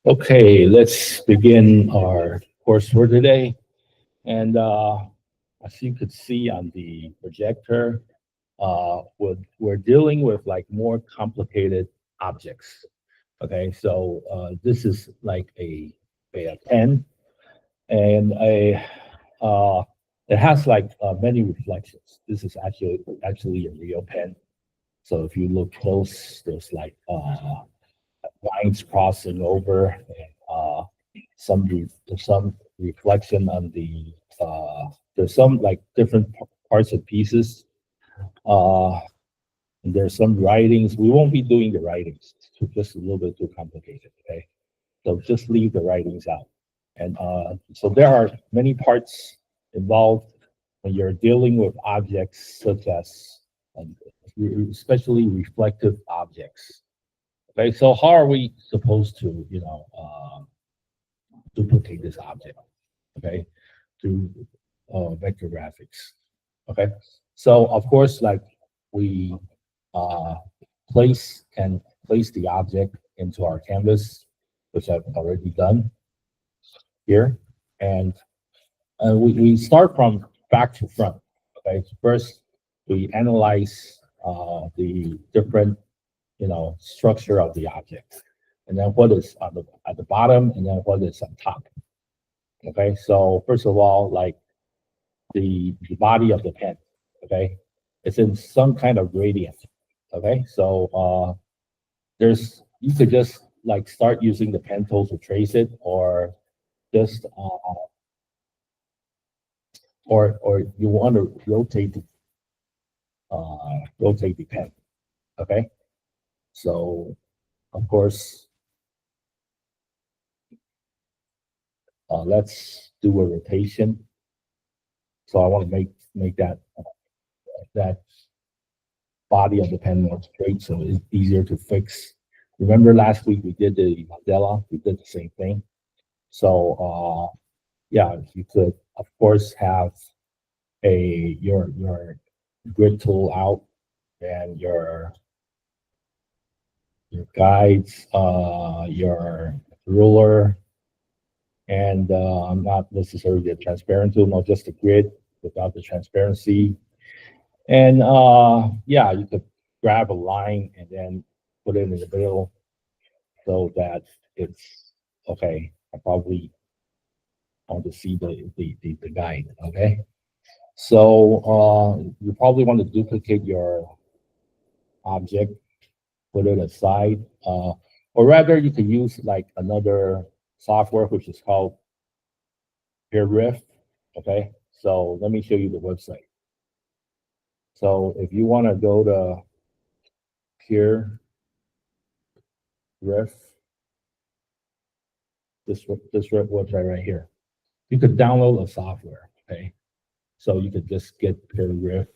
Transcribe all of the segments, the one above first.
Okay, let's begin our course for today. And as you could see on the projector, we're dealing with like more complicated objects. Okay, so this is like a pen, and uh, it has like many reflections. This is actually a real pen. So if you look close, there's like lines crossing over, and there's some reflection on the there's some like different parts and pieces. Uh, and there's some writings. We won't be doing the writings. It's just a little bit too complicated. Okay, so just leave the writings out. And so there are many parts involved when you're dealing with objects such as, um, especially reflective objects. Okay, so how are we supposed to, duplicate this object? Okay, through vector graphics. Okay, so of course, like we uh, place the object into our canvas, which I've already done here, and we start from back to front. Okay, so first we analyze the different structure of the object, and then what is on the at the bottom, and then what is on top. Okay, so first of all, like the body of the pen, okay, it's in some kind of gradient. Okay, so there's you could just like start using the pen tool to trace it, or just or you want to rotate the pen. Okay, so of course, let's do a rotation. So I want to make that body of the pen more straight, so it's easier to fix. Remember last week we did the Mandela, we did the same thing. So yeah, you could of course have your grid tool out, and your guides, your ruler, and not necessarily the transparent tool, not just the grid without the transparency. And yeah, you could grab a line and then put it in the middle so that it's okay. I probably want to see the guide. Okay. So you probably want to duplicate your object, put it aside, or rather you can use like another software which is called PeerRiff. Okay. So let me show you the website. So if you want to go to PeerRiff, this website right here, you could download a software. Okay, so you could just get PeerRiff,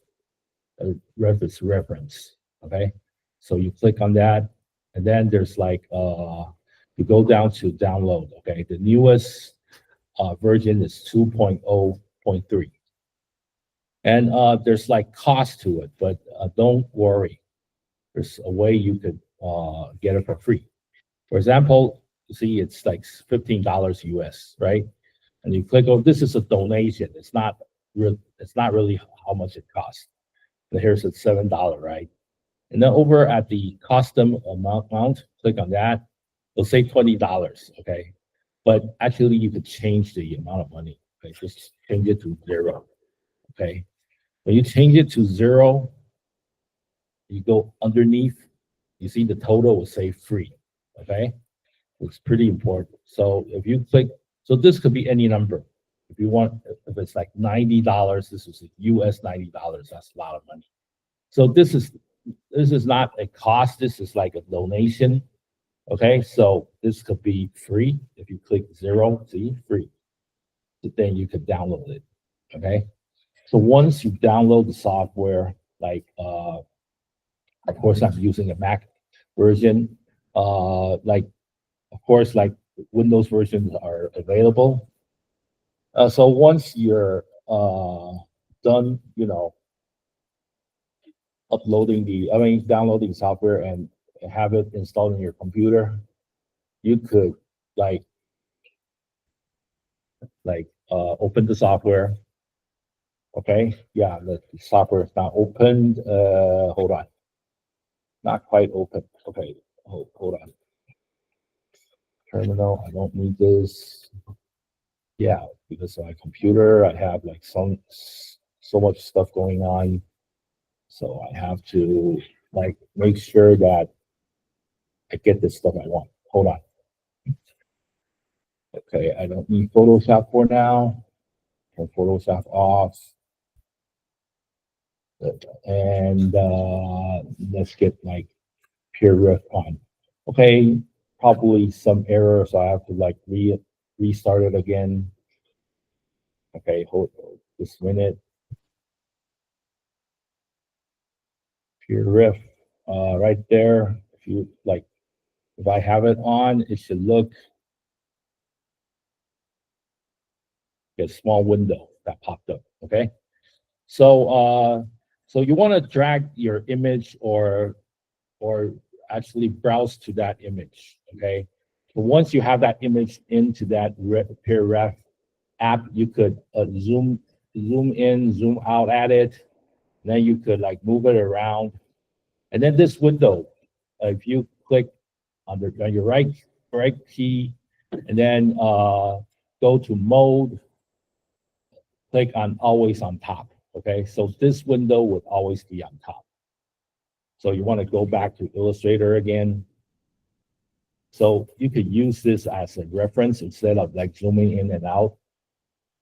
reference reference. Okay, so you click on that, and then there's like you go down to download. Okay, the newest version is 2.0.3. And there's like cost to it, but don't worry. There's a way you could get it for free. For example, you see it's like $15 US, right? And you click, oh, this is a donation. It's not real. It's not really how much it costs. But here's at $7, right? And then over at the custom amount, click on that. It'll say $20, okay? But actually, you could change the amount of money. Okay, just change it to 0. Okay, when you change it to 0, you go underneath. You see the total will say free. Okay, it's pretty important. So if you click, so this could be any number. If you want, if it's like $90, this is US $90. That's a lot of money. So this is not a cost. This is like a donation. Okay, so this could be free. If you click 0, see, free. Then you could download it. Okay, so once you download the software, like of course I'm using a Mac version. Like of course, like Windows versions are available. So once you're done, downloading software and have it installed in your computer, you could like open the software. Okay, yeah, the software is not opened. Hold on, not quite open. Okay, hold on. Terminal. I don't need this. Yeah, because my computer, I have like so much stuff going on, so I have to like make sure that I get the stuff I want. Hold on. Okay, I don't need Photoshop for now. Turn Photoshop off. And let's get like PureRef on. Okay, probably some error, so I have to like restart it again. Okay, hold this minute. PureRef, right there. If I have it on, it should look a small window that popped up. Okay, so so you want to drag your image or actually browse to that image. Okay, so once you have that image into that PureRef app, you could zoom in, zoom out at it. Then you could like move it around, and then this window, if you click on your right key, and then go to mode, click on always on top. Okay, so this window would always be on top. So you want to go back to Illustrator again. So you could use this as a reference instead of like zooming in and out.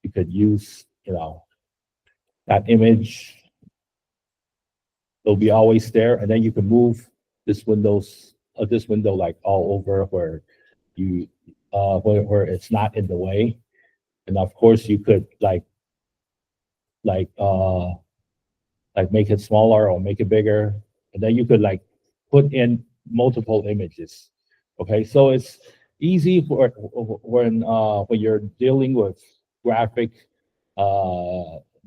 You could use, that image. It'll be always there, and then you can move this window like all over where you where it's not in the way. And of course, you could like make it smaller or make it bigger, and then you could like put in multiple images. Okay, so it's easy for when you're dealing with graphic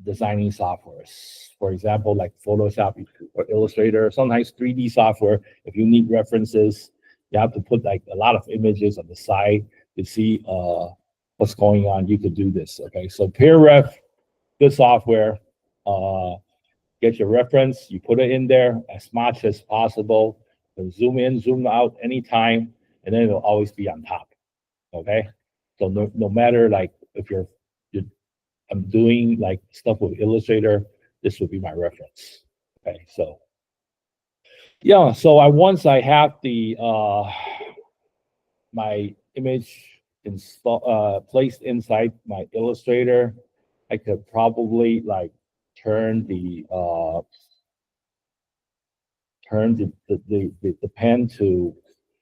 designing softwares. For example, like Photoshop or Illustrator, sometimes 3D software. If you need references, you have to put like a lot of images on the side to see what's going on. You could do this. Okay, so PureRef, good software. Get your reference, you put it in there as much as possible, and zoom in, zoom out anytime, and then it'll always be on top. Okay, so no matter like if I'm doing like stuff with Illustrator, this would be my reference. Okay, so yeah, so once I have the my image placed inside my Illustrator, I could probably like turn the pen to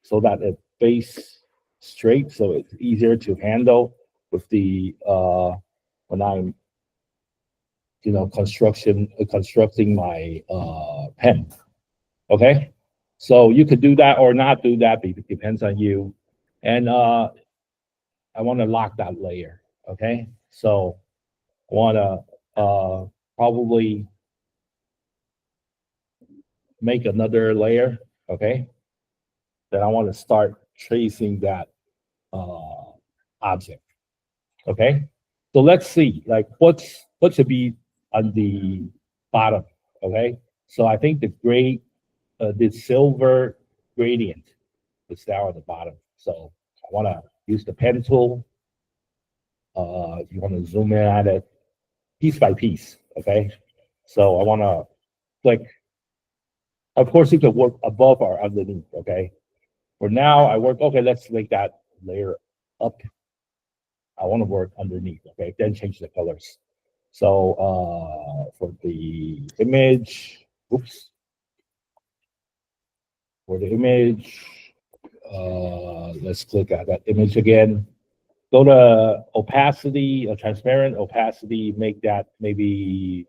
so that it face straight, so it's easier to handle with the when I'm constructing my pen. Okay, so you could do that or not do that. It depends on you. And I want to lock that layer. Okay, so I want to probably make another layer. Okay, then I want to start tracing that object. Okay, so let's see, like what should be on the bottom. Okay, so I think the silver gradient is down at the bottom. So I want to use the pen tool. You want to zoom in at it piece by piece. Okay, so I want to click. Of course, you can work above or underneath. Okay, for now I work. Okay, let's make that layer up. I want to work underneath. Okay, then change the colors. So for the image, oops, for the image, let's click at that image again. Go to opacity, transparent opacity, make that maybe,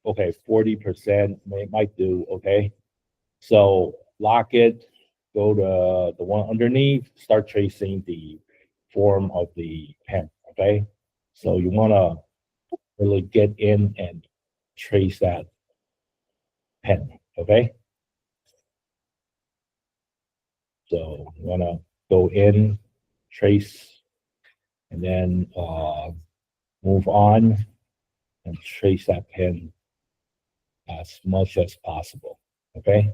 okay, 40%, might do, okay. So lock it, go to the one underneath, start tracing the form of the pen, okay? So you want to really get in and trace that pen, okay? So you want to go in, trace, and then move on and trace that pen as much as possible, okay?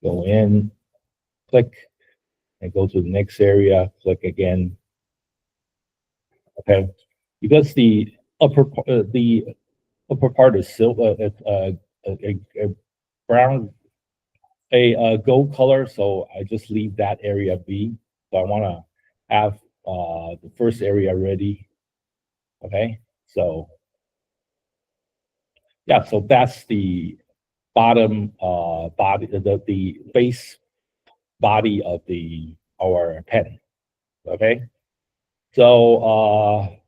Go in, click, and go to the next area, click again, okay? Because the upper part is silver, it's a brown, gold color, so I just leave that area be. So I want to have the first area ready, okay? So yeah, so that's the bottom body, the base body of our pen, okay? So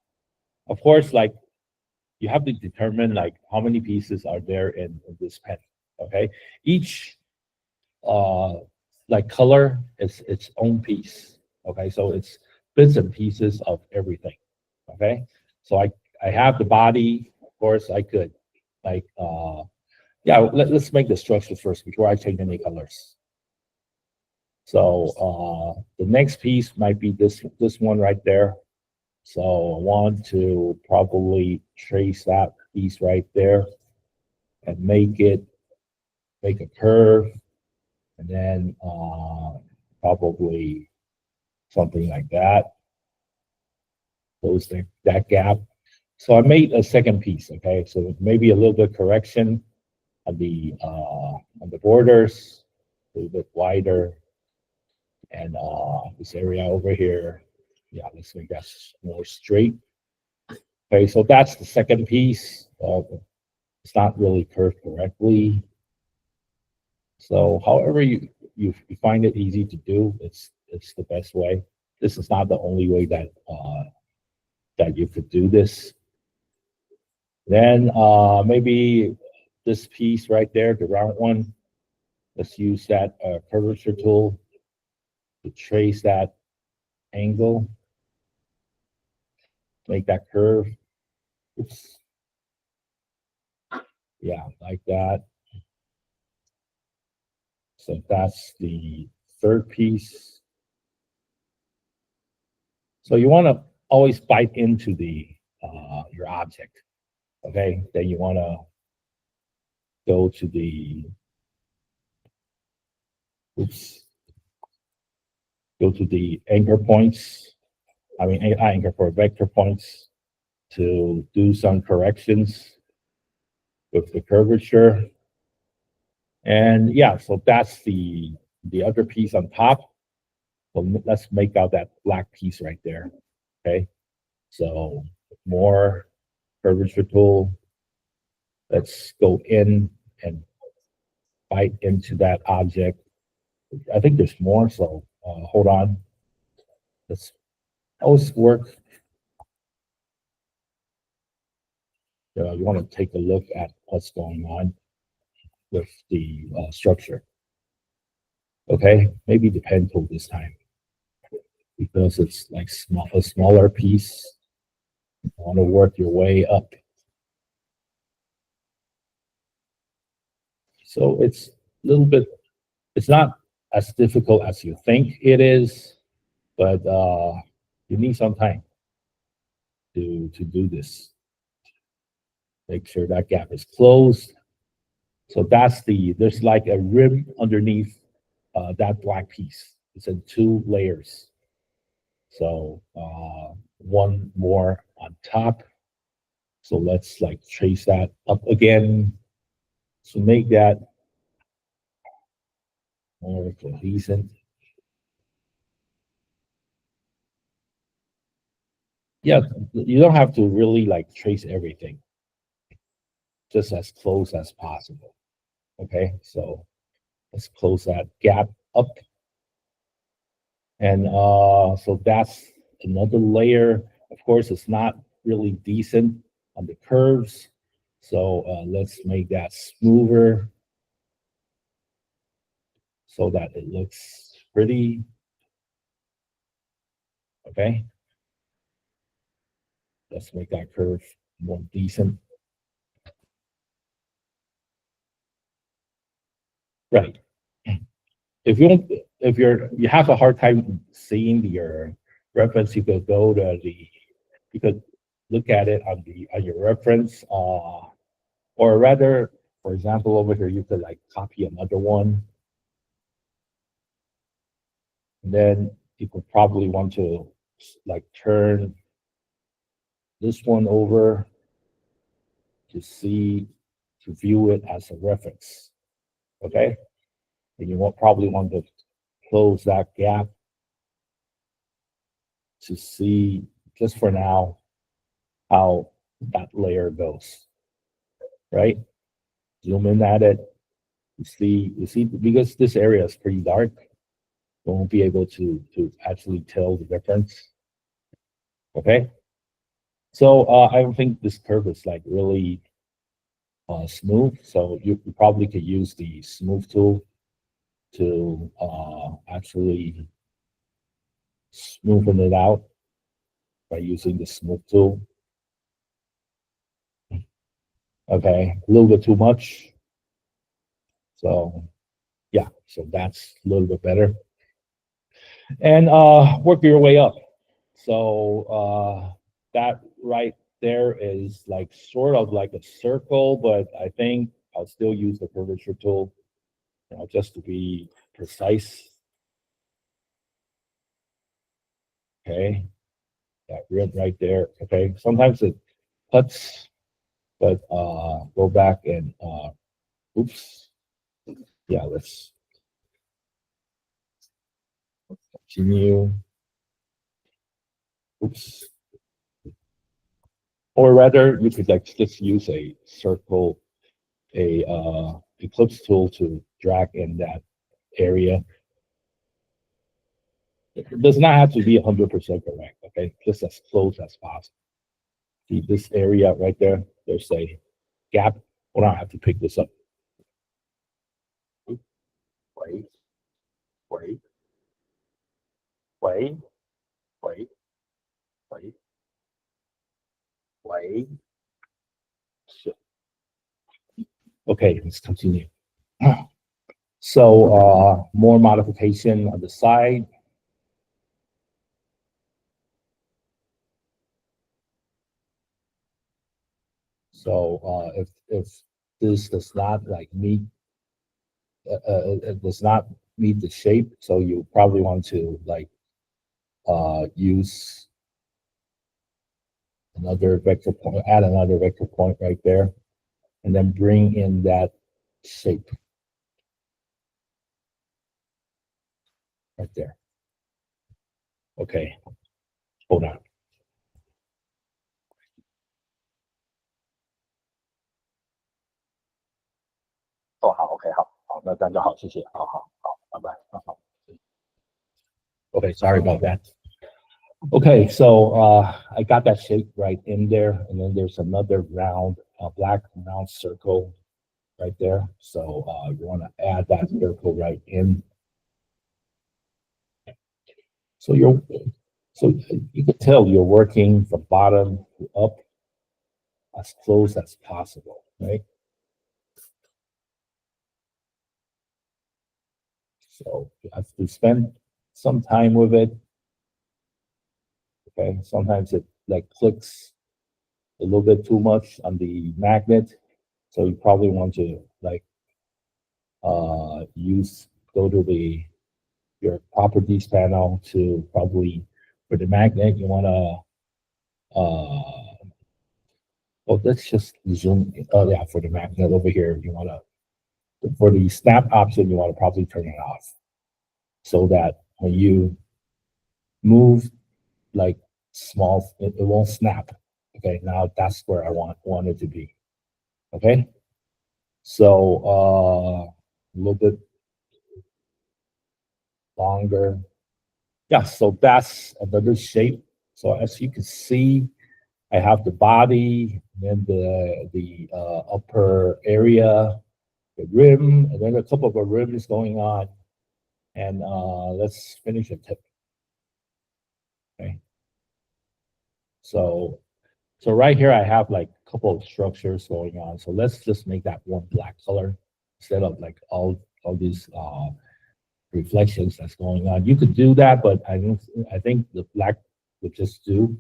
of course, like you have to determine like how many pieces are there in this pen, okay? Each uh like color is its own piece, okay? So it's bits and pieces of everything, okay? So I have the body. Of course I could like yeah, let's make the structure first before I change any colors. So the next piece might be this one right there. So I want to probably trace that piece right there and make a curve, and then probably something like that. Close that gap. So I made a second piece. Okay, so maybe a little bit correction on the borders, a little bit wider, and this area over here. Yeah, let's make that more straight. Okay, so that's the second piece. It's not really curved correctly. So however you find it easy to do, it's the best way. This is not the only way that you could do this. Then maybe this piece right there, the round one, let's use that curvature tool to trace that angle, make that curve. Oops. Yeah, like that. So that's the third piece. So you want to always bite into your object. Okay, then you want to go to the oops, go to the anchor points. I mean, anchor for vector points to do some corrections with the curvature. And yeah, so that's the other piece on top. So let's make out that black piece right there. Okay, so more curvature tool. Let's go in and bite into that object. I think there's more, so hold on. Let's always work. You want to take a look at what's going on with the structure. Okay, maybe the pen tool this time because it's like a smaller piece. You want to work your way up. So it's a little bit. It's not as difficult as you think it is, but you need some time to do this. Make sure that gap is closed. So that's there's like a rim underneath that black piece. It's in two layers. So one more on top. So let's like trace that up again. So make that more cohesive. Yeah, you don't have to really like trace everything, just as close as possible. Okay, so let's close that gap up. And so that's another layer. Of course, it's not really decent on the curves. So let's make that smoother so that it looks pretty. Okay. Let's make that curve more decent. Right. If you have a hard time seeing your reference, you could go to you could look at it on your reference, or rather, for example, over here you could like copy another one, and then you could probably want to like turn this one over to view it as a reference. Okay, and you won't probably want to close that gap to see just for now how that layer goes, right? Zoom in at it. You see, because this area is pretty dark, you won't be able to actually tell the difference. Okay, so I don't think this curve is like really smooth. So you probably could use the smooth tool to actually smoothen it out by using the smooth tool. Okay, a little bit too much. So yeah, so that's a little bit better. And work your way up. So that right there is like sort of like a circle, but I think I'll still use the curvature tool, just to be precise. Okay, that rim right there. Okay, sometimes it cuts, but go back and oops, yeah, let's continue. Oops. Or rather, you could like just use a circle, a ellipse tool to drag in that area. It does not have to be 100% correct, okay? Just as close as possible. See this area right there? There's a gap. Hold on, I have to pick this up. Wait, wait, wait, wait, wait, wait. Shit. Okay, let's continue. So more modification on the side. So if this does not like meet it does not meet the shape, so you probably want to like use another vector point, add another vector point right there, and then bring in that shape right there. Okay, hold on. 哦，好，OK，好，那这样就好，谢谢，好，拜拜，好。Okay, sorry about that. Okay, so I got that shape right in there, and then there's another round, black round circle right there. So you want to add that circle right in. So so you can tell you're working from bottom to up as close as possible, right? So you have to spend some time with it. Okay, sometimes it like clicks a little bit too much on the magnet, so you probably want to like go to your properties panel to probably for the magnet you want to well, let's just zoom in. Oh yeah, for the magnet over here you want to for the snap option you want to probably turn it off so that when you move like small it won't snap. Okay, now that's where I want it to be. Okay, so a little bit longer. Yeah, so that's another shape. So as you can see, I have the body, then the upper area, the rim, and then a couple of rims going on. And let's finish a tip. Okay. So right here, I have like a couple of structures going on. So let's just make that one black color instead of like all these reflections that's going on. You could do that, but I think the black would just do.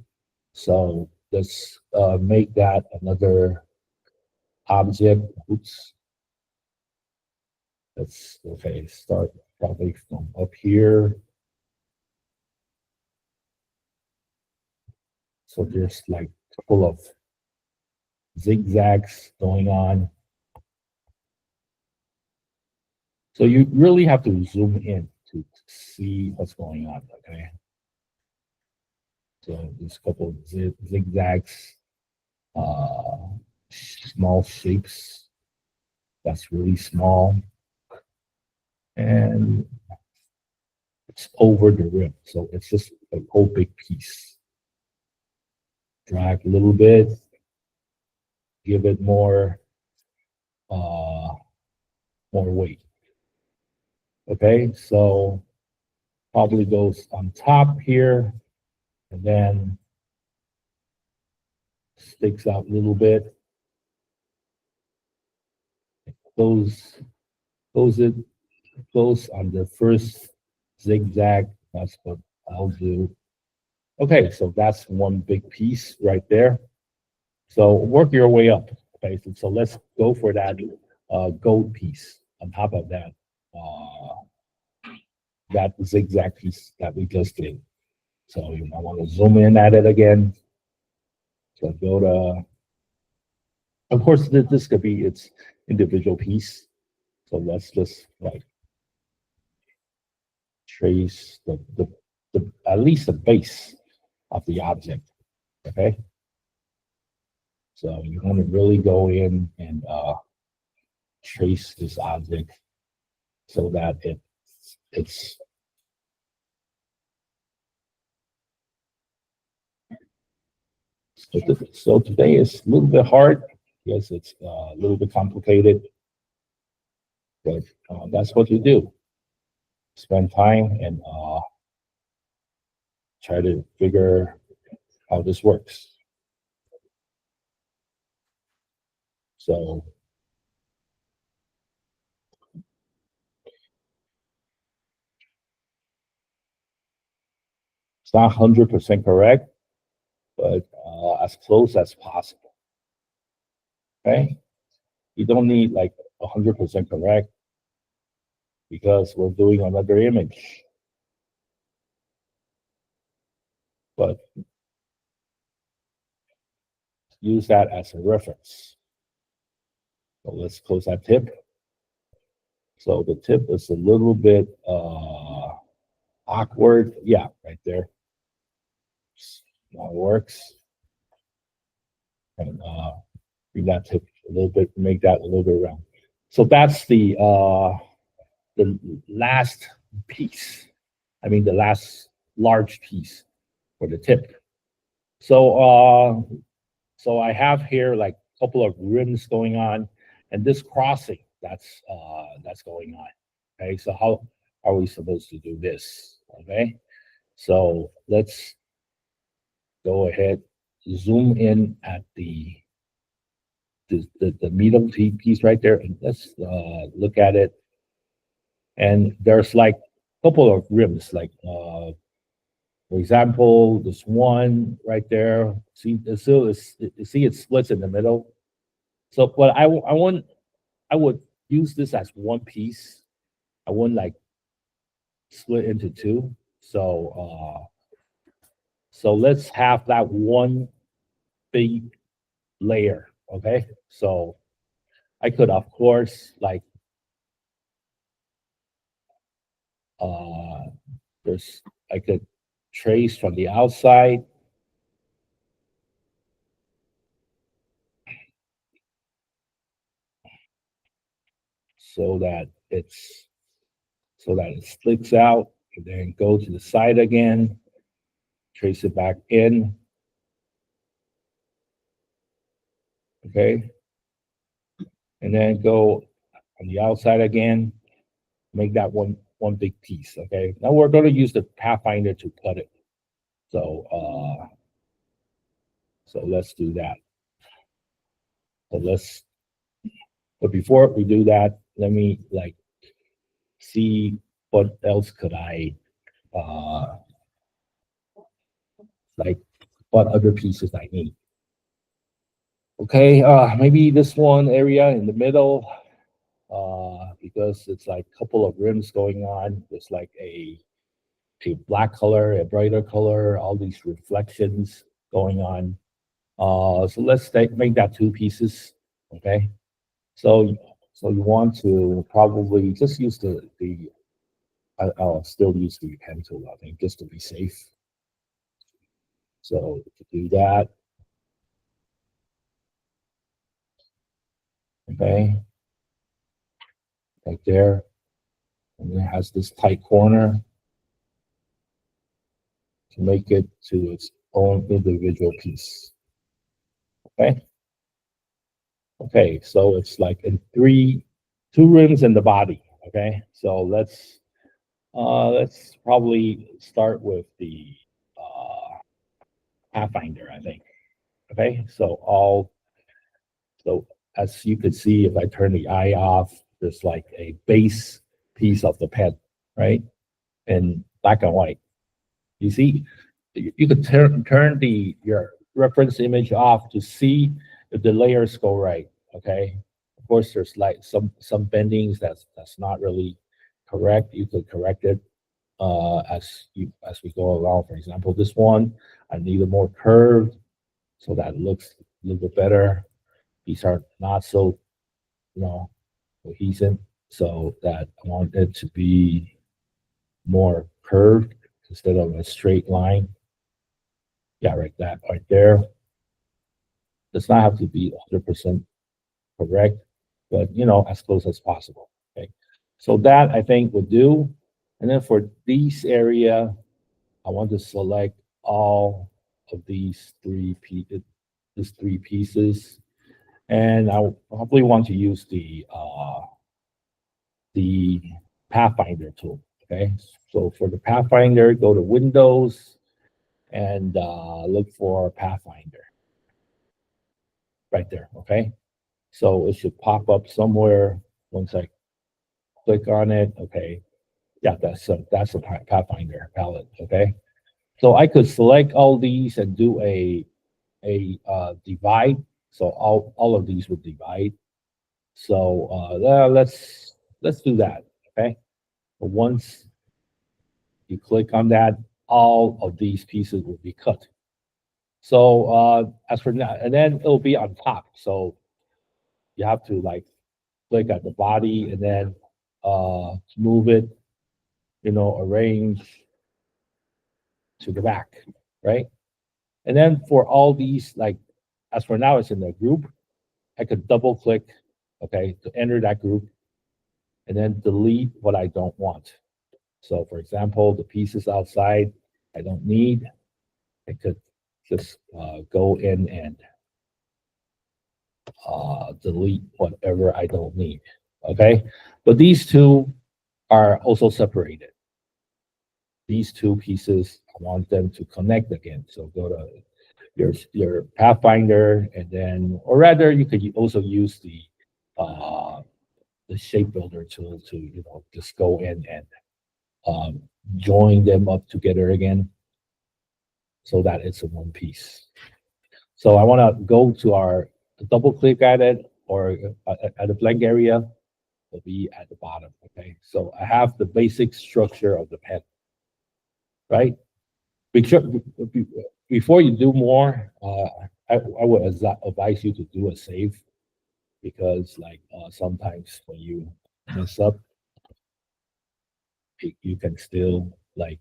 So let's make that another object. Oops. Let's okay, start probably from up here. So there's like a couple of zigzags going on. So you really have to zoom in to see what's going on, okay? So there's a couple of zigzags, small shapes. That's really small. And it's over the rim. So it's just a whole big piece. Drag a little bit, give it more weight. Okay, so probably goes on top here and then sticks out a little bit. Goes on the first zigzag. That's what I'll do. Okay, so that's one big piece right there. So work your way up. Okay, so let's go for that gold piece on top of that that zigzag piece that we just did. So you might want to zoom in at it again. So go to, of course, this could be its individual piece. So let's just like trace the at least the base of the object. Okay. So you want to really go in and trace this object so that it's so today is a little bit hard. Yes, it's a little bit complicated, but that's what you do. Spend time and try to figure how this works. So it's not 100% correct, but as close as possible. Okay, you don't need like 100% correct because we're doing another image. But use that as a reference. So let's close that tip. So the tip is a little bit awkward. Yeah, right there. That works. And bring that tip a little bit, make that a little bit round. So that's the last piece. I mean the last large piece for the tip. So I have here like a couple of rims going on, and this crossing that's going on. Okay, so how are we supposed to do this? Okay, so let's go ahead, zoom in at the middle piece right there, and let's look at it. And there's like a couple of rims, like for example, this one right there. See, it splits in the middle. So, but I would use this as one piece. I wouldn't like split into two. So let's have that one big layer. Okay. So I could of course like there's I could trace from the outside. So that it sticks out, and then go to the side again, trace it back in. Okay. And then go on the outside again, make that one big piece. Okay. Now we're going to use the Pathfinder to cut it. So So let's do that. But before we do that, let me like see what else could I, uh, like what other pieces I need. Okay, maybe this one area in the middle, because it's like a couple of rims going on. There's like a black color, a brighter color, all these reflections going on. So let's make that two pieces. Okay. So you want to probably just use I'll still use the pen tool, I think, just to be safe. So to do that, okay, right there, and it has this tight corner to make it to its own individual piece. Okay. Okay, so it's like in two rims in the body. Okay, so let's probably start with the Pathfinder, I think. Okay, so as you could see, if I turn the eye off, there's like a base piece of the pen, right? In black and white. You see, you could turn your reference image off to see if the layers go right. Okay. Of course, there's like some bendings that's not really correct. You could correct it as we go along. For example, this one I need it more curved so that it looks a little bit better. These are not so cohesive, so that I want it to be more curved instead of a straight line. Yeah, right, that right there. Does not have to be 100% correct, but as close as possible. Okay, so that I think would do. And then for this area, I want to select all of these three pieces, and I probably want to use the Pathfinder tool. Okay, so for the Pathfinder, go to Windows and look for Pathfinder right there. Okay, so it should pop up somewhere once I click on it. Okay, yeah, that's a Pathfinder palette. Okay, so I could select all these and do a divide. So all of these would divide. So let's do that. Okay, but once you click on that, all of these pieces will be cut. So as for now, and then it'll be on top. So you have to like click at the body and then move it, arrange to the back, right? And then for all these, like as for now, it's in the group. I could double click, okay, to enter that group, and then delete what I don't want. So for example, the pieces outside I don't need. I could just go in and delete whatever I don't need. Okay, but these two are also separated. These two pieces, I want them to connect again. So go to your Pathfinder, and then, or rather, you could also use the shape builder tool to just go in and um, join them up together again, so that it's a one piece. So I want to go to our double click at it, or at the blank area will be at the bottom. Okay, so I have the basic structure of the pen, right? Before you do more, I would advise you to do a save, because like sometimes when you mess up, you can still like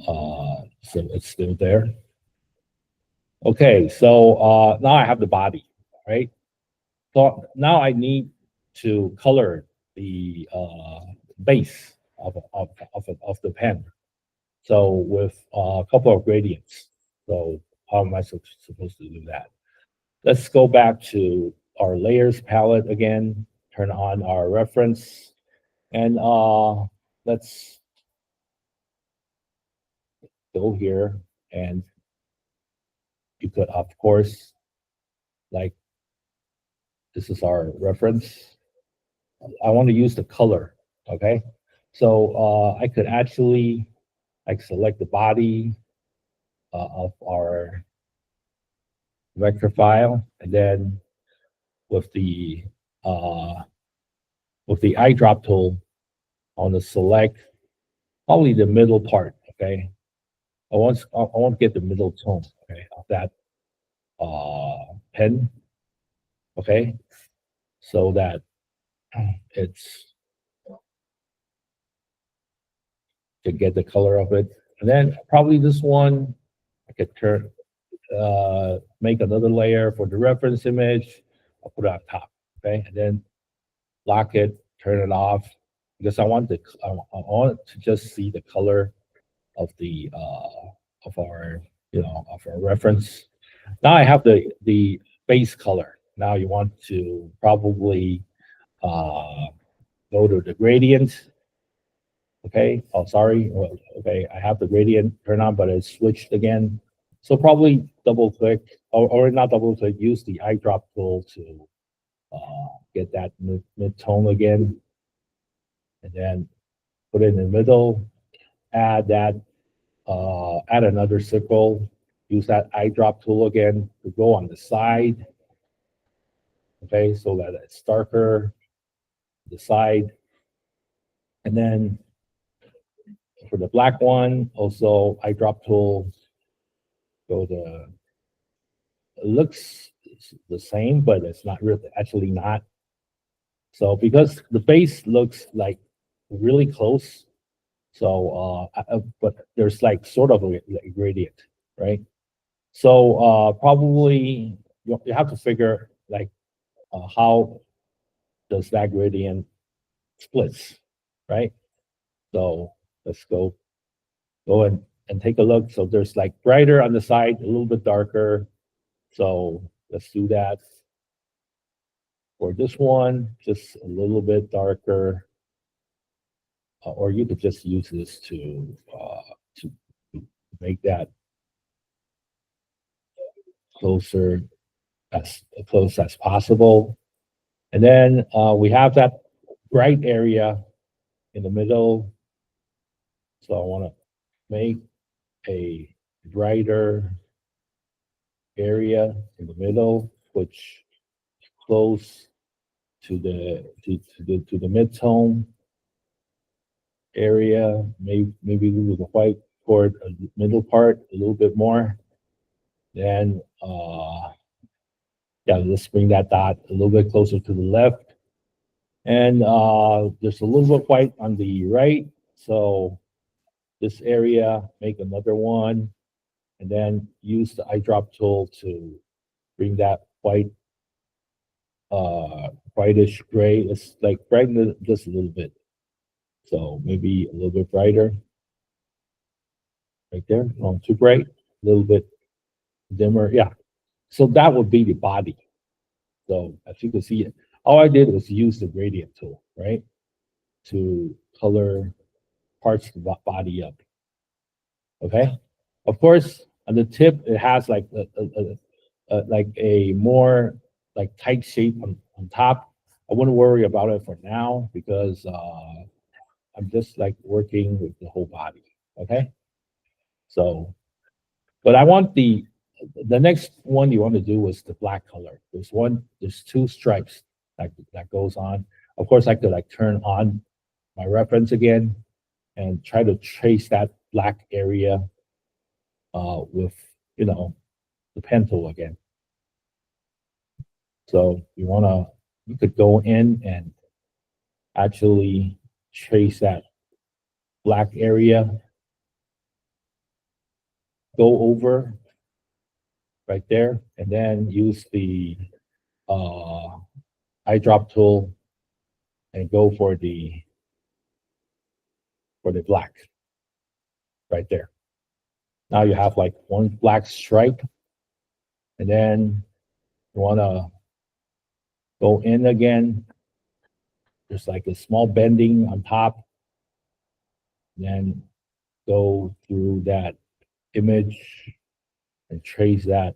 so it's still there. Okay, so now I have the body, right? So now I need to color the base of the pen. So with a couple of gradients. So how am I supposed to do that? Let's go back to our layers palette again, turn on our reference, and let's go here and you could, of course, like, this is our reference. I want to use the color, okay? So I could actually like select the body of our vector file, and then with the uh, eyedrop tool, I want to select probably the middle part, okay? I want to get the middle tone, okay, of that pen, okay, so that it's to get the color of it. And then probably this one, I could turn, make another layer for the reference image. I'll put it on top, okay, and then lock it, turn it off, because I want I want to just see the color of the of our of our reference. Now I have the base color. Now you want to probably uh, go to the gradient. Okay. Oh, sorry. Well, okay, I have the gradient turned on, but it's switched again. So probably double click or not double click. Use the eyedrop tool to get that mid tone again, and then put it in the middle. Add that. Add another circle. Use that eyedrop tool again to go on the side. Okay, so that it's darker. The side, and then for the black one, also eyedrop tool. Go to. It looks the same, but it's not really actually not. So because the base looks like really close, so but there's like sort of a gradient, right? So probably you have to figure like how does that gradient splits, right? So let's go and take a look. So there's like brighter on the side, a little bit darker. So let's do that. For this one, just a little bit darker, or you could just use this to make that closer as close as possible. And then we have that bright area in the middle. So I want to make a brighter area in the middle, which is close to the mid-tone area. Maybe with the white toward the middle part a little bit more. Then yeah, let's bring that dot a little bit closer to the left. And there's a little bit white on the right. So this area, make another one, and then use the eyedrop tool to bring that white, whitish gray. Let's like brighten it just a little bit. So maybe a little bit brighter. Right there, not too bright, a little bit dimmer. Yeah. So that would be the body. So as you can see, all I did was use the gradient tool, right, to color parts of the body up. Okay. Of course, on the tip, it has like like a more like tight shape on top. I wouldn't worry about it for now because I'm just like working with the whole body. Okay. So, but I want the next one you want to do is the black color. There's two stripes that goes on. Of course, I could like turn on my reference again and try to trace that black area with the pen tool again. So you could go in and actually trace that black area, go over right there, and then use the eyedrop tool and go for the black right there. Now you have like one black stripe, and then you want to go in again. There's like a small bending on top, then go through that image and trace that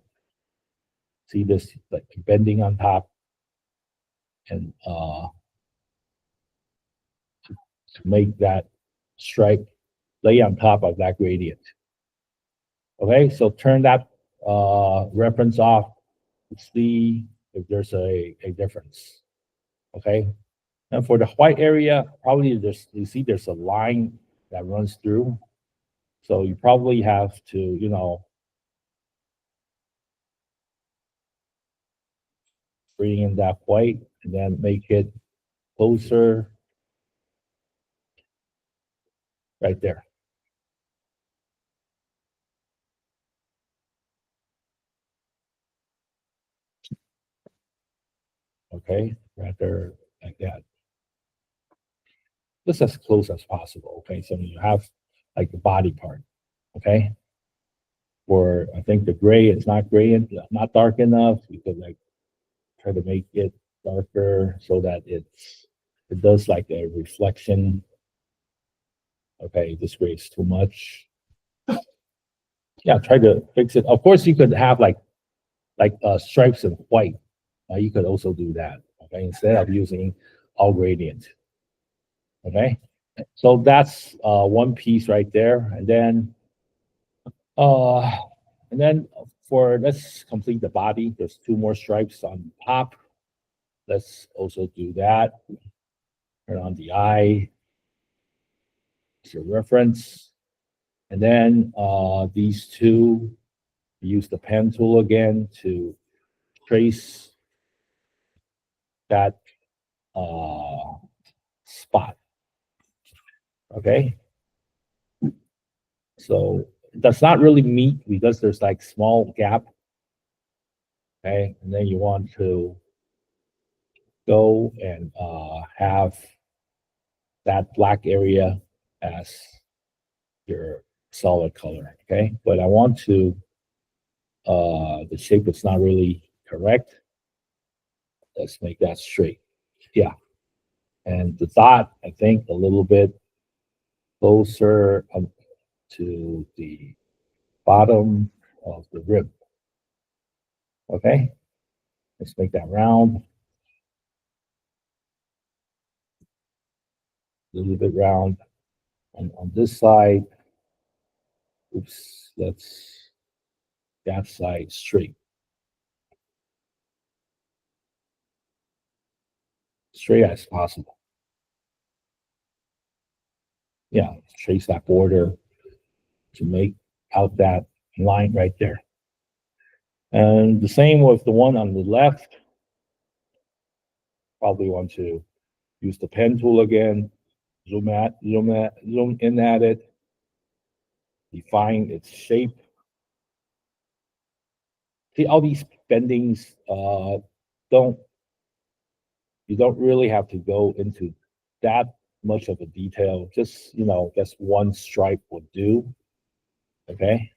See this like bending on top, and to make that stripe lay on top of that gradient. Okay, so turn that reference off to see if there's a difference. Okay, and for the white area, probably you see there's a line that runs through. So you probably have to, bring in that white and then make it closer right there. Okay, right there like that. Just as close as possible. Okay, so you have like the body part. Okay, for I think the gray is not gray and not dark enough. You could like try to make it darker so that it does like a reflection. Okay, this gray is too much. Yeah, try to fix it. Of course, you could have like stripes in white. You could also do that. Okay, instead of using all gradient. Okay, so that's one piece right there, and then uh, for let's complete the body. There's two more stripes on top. Let's also do that. Turn on the eye. It's your reference, and then these two. Use the pen tool again to trace that spot. Okay, so it does not really meet because there's like small gap. Okay, and then you want to go and have that black area as your solid color. Okay, but I want to the shape is not really correct. Let's make that straight. Yeah, and the dot I think a little bit closer to the bottom of the rib. Okay, let's make that round, a little bit round. And on this side, oops, let's that side straight. Straight as possible. Yeah, trace that border to make out that line right there. And the same with the one on the left. Probably want to use the pen tool again, zoom in at it, define its shape. See, all these bendings you don't really have to go into that much of a detail. Just, just one stripe would do. Okay.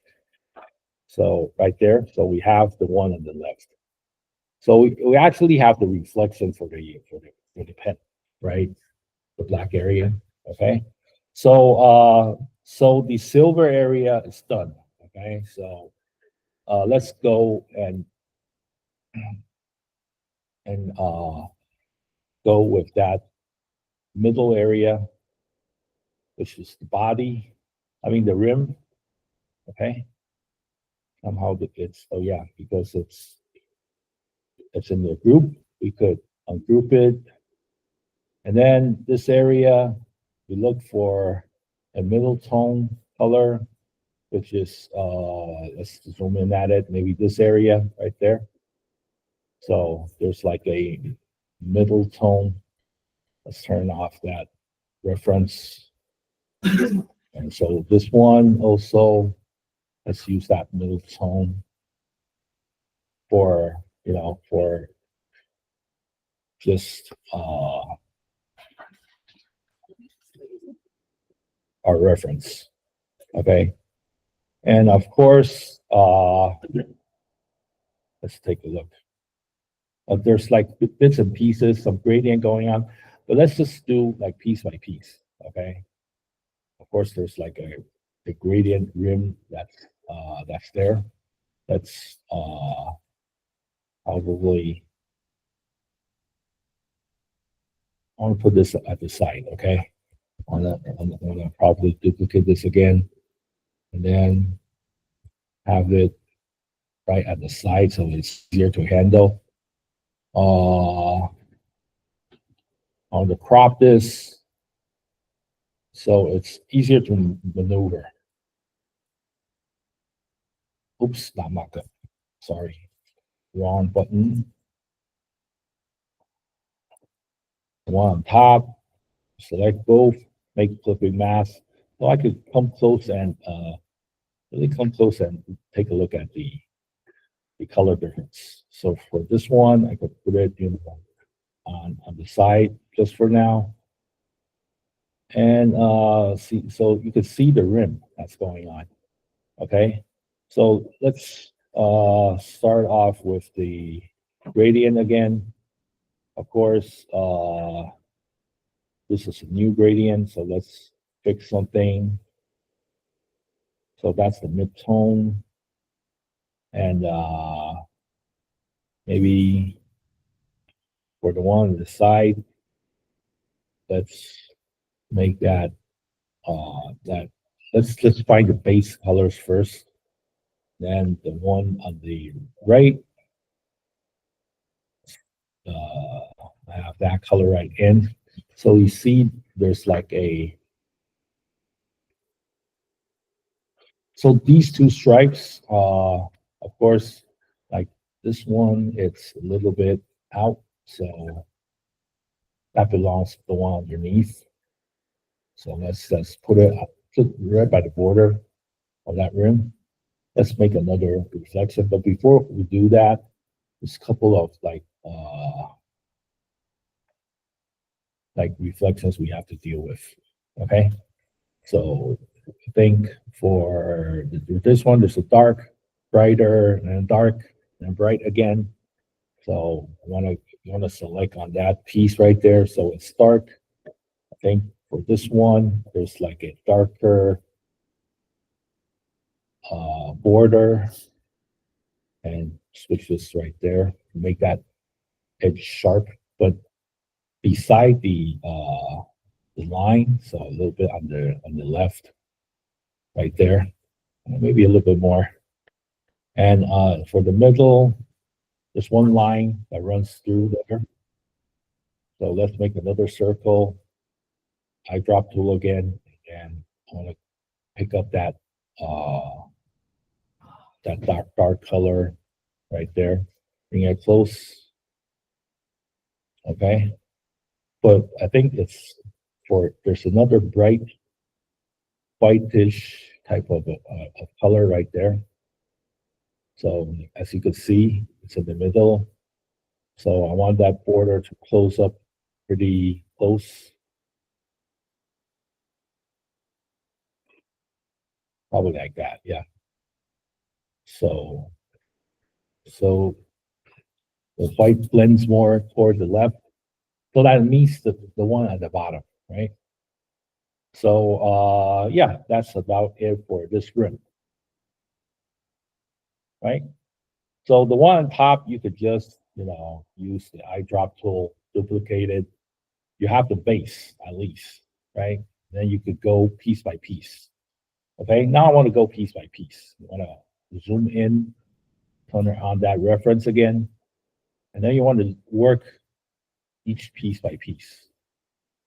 So right there, so we have the one on the left. So we actually have the reflection for the pen, right? The black area. Okay. So the silver area is done. Okay. So let's go and go with that middle area, which is the body. I mean the rim. Okay. Somehow it's because it's in the group. We could ungroup it, and then this area we look for a middle tone color, which is let's zoom in at it. Maybe this area right there. So there's like a middle tone. Let's turn off that reference. And so this one also, let's use that middle tone for, for just our reference. Okay. And of course, let's take a look. There's like bits and pieces, some gradient going on, but let's just do like piece by piece. Okay. Of course, there's like a gradient rim that's there. Let's probably, I want to put this at the side, okay? I'm gonna probably duplicate this again, and then have it right at the side so it's easier to handle. I want to crop this so it's easier to maneuver. Oops, not good. Sorry, wrong button. One on top, select both, make clipping mask. So I could come close and really come close and take a look at the color difference. So for this one, I could put it in on the side just for now. And see, so you can see the rim that's going on. Okay, so let's start off with the gradient again. Of course, this is a new gradient, so let's fix something. So that's the mid-tone. And maybe for the one on the side, let's make that let's find the base colors first. Then the one on the right, have that color right in. So you see there's like so these two stripes, of course, like this one, it's a little bit out. So that belongs to the one underneath. So let's put it up right by the border of that rim. Let's make another reflection. But before we do that, there's a couple of like reflections we have to deal with. Okay. So I think for this one, there's a dark, brighter, and dark, and bright again. So I want to select on that piece right there. So it's dark. I think for this one, there's like a darker border, and switch this right there to make that edge sharp, but beside the line, so a little bit on the left, right there, maybe a little bit more. And for the middle, there's one line that runs through there. So let's make another circle. I drop tool again, and I want to pick up that dark color right there. Bring it close. Okay. But I think it's there's another bright whitish type of color right there. So as you can see, it's in the middle. So I want that border to close up pretty close. Probably like that, yeah. So the white blends more toward the left. So that means the one at the bottom, right? So yeah, that's about it for this rim. Right? So the one on top, you could just, use the eyedrop tool, duplicate it. You have the base at least, right? Then you could go piece by piece. Okay, now I want to go piece by piece. You want to zoom in, turn on that reference again, and then you want to work each piece by piece.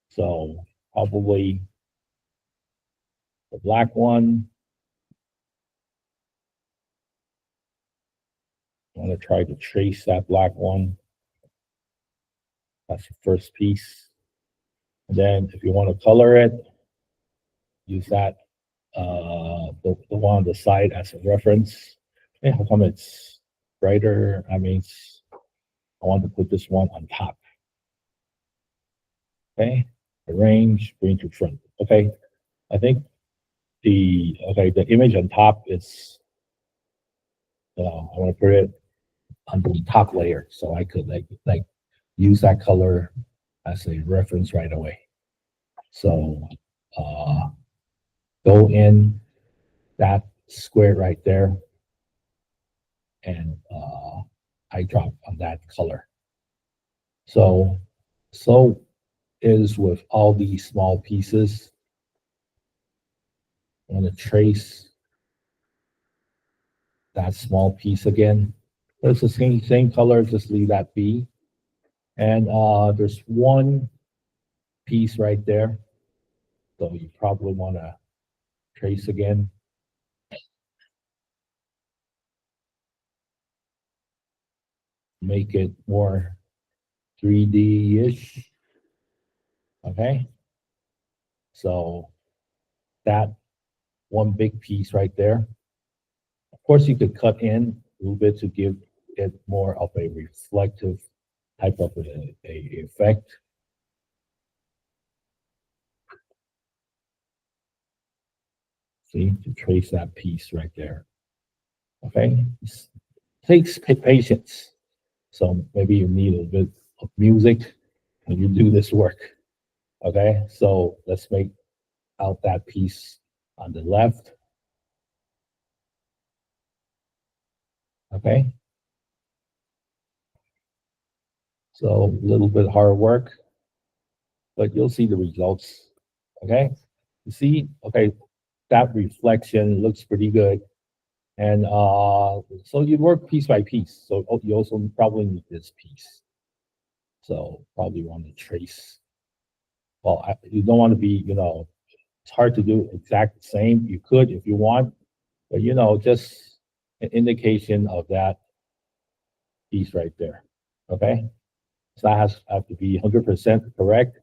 So probably the black one, I want to try to trace that black one. That's the first piece. And then if you want to color it, use that the one on the side as a reference. Hey, how come it's brighter? I mean, I want to put this one on top. Okay, arrange, bring to front. Okay, I think the image on top is, I want to put it on the top layer, so I could like use that color as a reference right away. So go in that square right there, and eye drop on that color. So is with all these small pieces. I'm going to trace that small piece again. It's the same color, just leave that be. And there's one piece right there. So you probably want to trace again. Make it more 3D-ish. Okay. So that one big piece right there. Of course, you could cut in a little bit to give it more of a reflective type of a effect. See, to trace that piece right there. Okay, it takes patience. So maybe you need a bit of music when you do this work. Okay, so let's make out that piece on the left. Okay, so a little bit hard work, but you'll see the results. Okay, you see, okay, that reflection looks pretty good. And so you work piece by piece. So you also probably need this piece. So probably want to trace. Well, you don't want to be, it's hard to do exact same. You could if you want, but just an indication of that piece right there. Okay, so that has have to be 100% correct,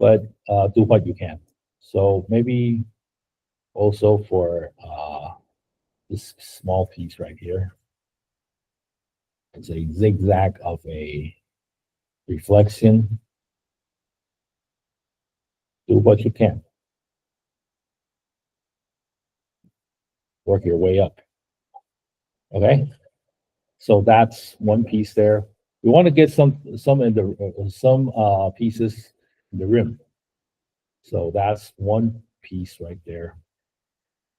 but do what you can. So maybe also for this small piece right here, it's a zigzag of a reflection. Do what you can. Work your way up. Okay, so that's one piece there. We want to get some in the some pieces in the rim. So that's one piece right there.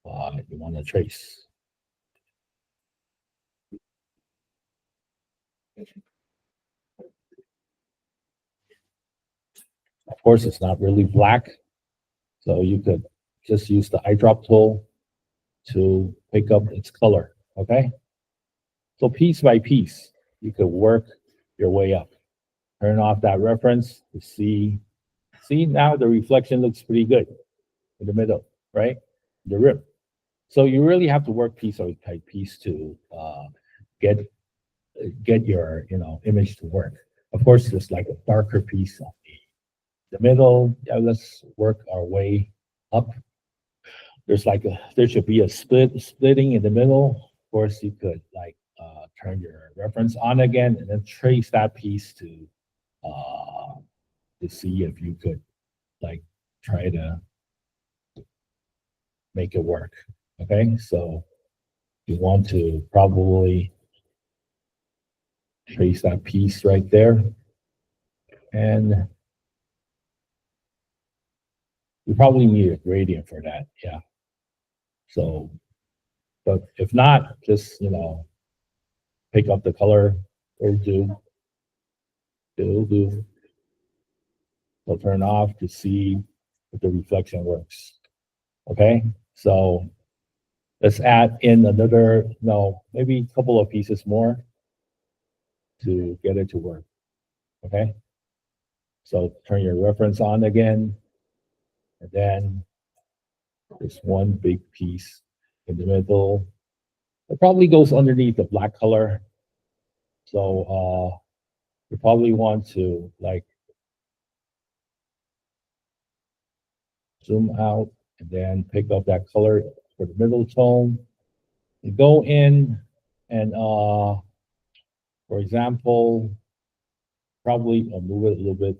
You want to trace. Of course, it's not really black, so you could just use the eyedrop tool to pick up its color. Okay, so piece by piece, you could work your way up. Turn off that reference to see. See, now the reflection looks pretty good in the middle, right? The rim. So you really have to work piece by piece to get get your image to work. Of course, there's like a darker piece on the middle. Yeah, let's work our way up. There should be a splitting in the middle. Of course, you could like turn your reference on again and then trace that piece to see if you could like try to make it work. Okay, so you want to probably trace that piece right there. And we probably need a gradient for that, yeah. So, but if not, just, pick up the color or do. So turn off to see if the reflection works. Okay, so let's add in another, no, maybe a couple of pieces more to get it to work. Okay, so turn your reference on again, and then there's one big piece in the middle. It probably goes underneath the black color. So you probably want to like zoom out and then pick up that color for the middle tone. And go in and for example, probably move it a little bit.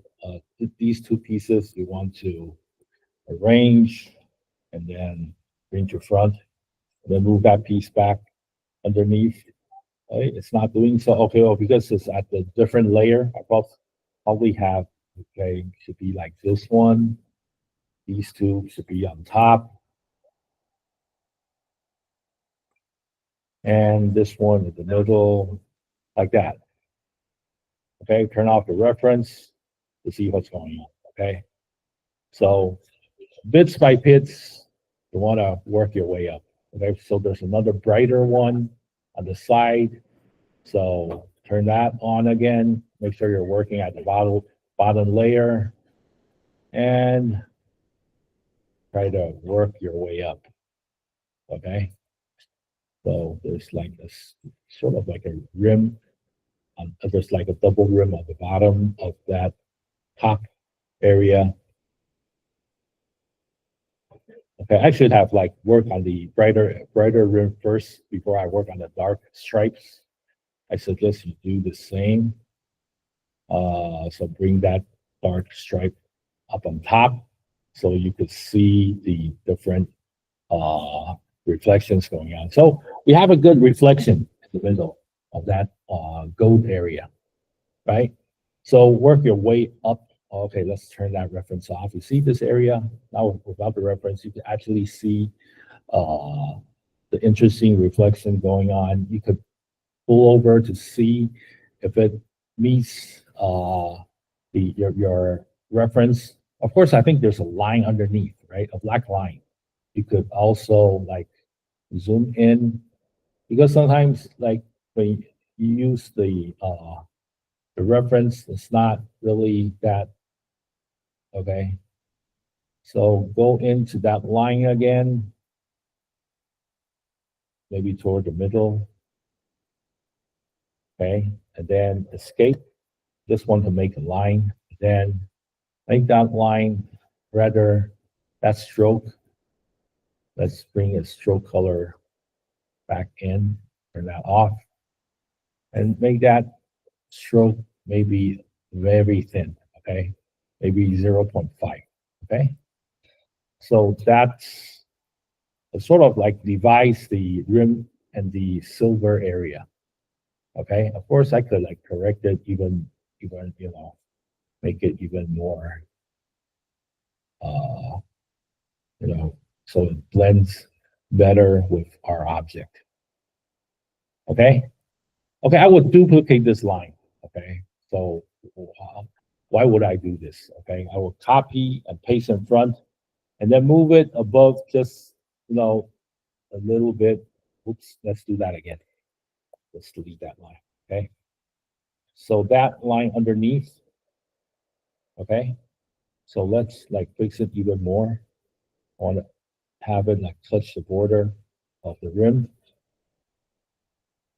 These two pieces you want to arrange and then bring to front, and then move that piece back underneath. Right? It's not doing so. Okay, well, because it's at the different layer, I probably have, okay, should be like this one. These two should be on top. And this one in the middle. like that. Okay, turn off the reference to see what's going on. Okay, so bits by bits, you want to work your way up. Okay, so there's another brighter one on the side. So turn that on again. Make sure you're working at the bottom layer and try to work your way up. Okay, so there's like this sort of like a rim. There's like a double rim at the bottom of that top area. Okay, I should have like work on the brighter rim first before I work on the dark stripes. I suggest you do the same. So bring that dark stripe up on top so you could see the different reflections going on. So we have a good reflection in the middle of that gold area, right? So work your way up. Okay, let's turn that reference off. You see this area? Now without the reference, you can actually see the interesting reflection going on. You could pull over to see if it meets your reference. Of course, I think there's a line underneath, right? A black line. You could also like zoom in because sometimes like when you use the reference, it's not really that okay. So go into that line again, maybe toward the middle. Okay, and then escape. Just want to make a line. Then make that line rather that stroke. Let's bring a stroke color back in, turn that off, and make that stroke maybe very thin, okay? Maybe 0.5, okay? So that's sort of like divides the rim and the silver area, okay? Of course, I could like correct it even make it even more, uh, so it blends better with our object. Okay? Okay, I would duplicate this line. Okay, so why would I do this? Okay, I will copy and paste in front and then move it above just, a little bit. Oops, let's do that again. Let's delete that line. Okay, so that line underneath. Okay, so let's like fix it even more. I want to have it like touch the border of the rim.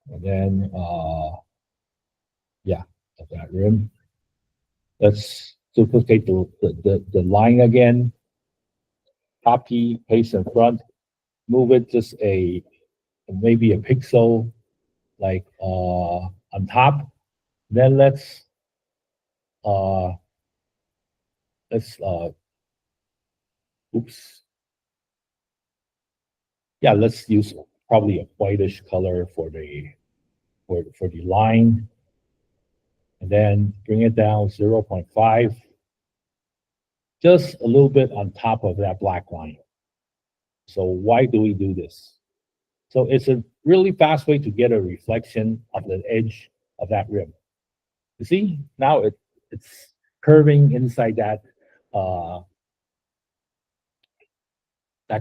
And then, yeah, of that rim. Let's duplicate the line again. Copy, paste in front, move it just maybe a pixel like on top. Then let's oops. Yeah, let's use probably a whitish color for the line. And then bring it down 0.5, just a little bit on top of that black line. So why do we do this? So it's a really fast way to get a reflection of the edge of that rim. You see, now it's curving inside that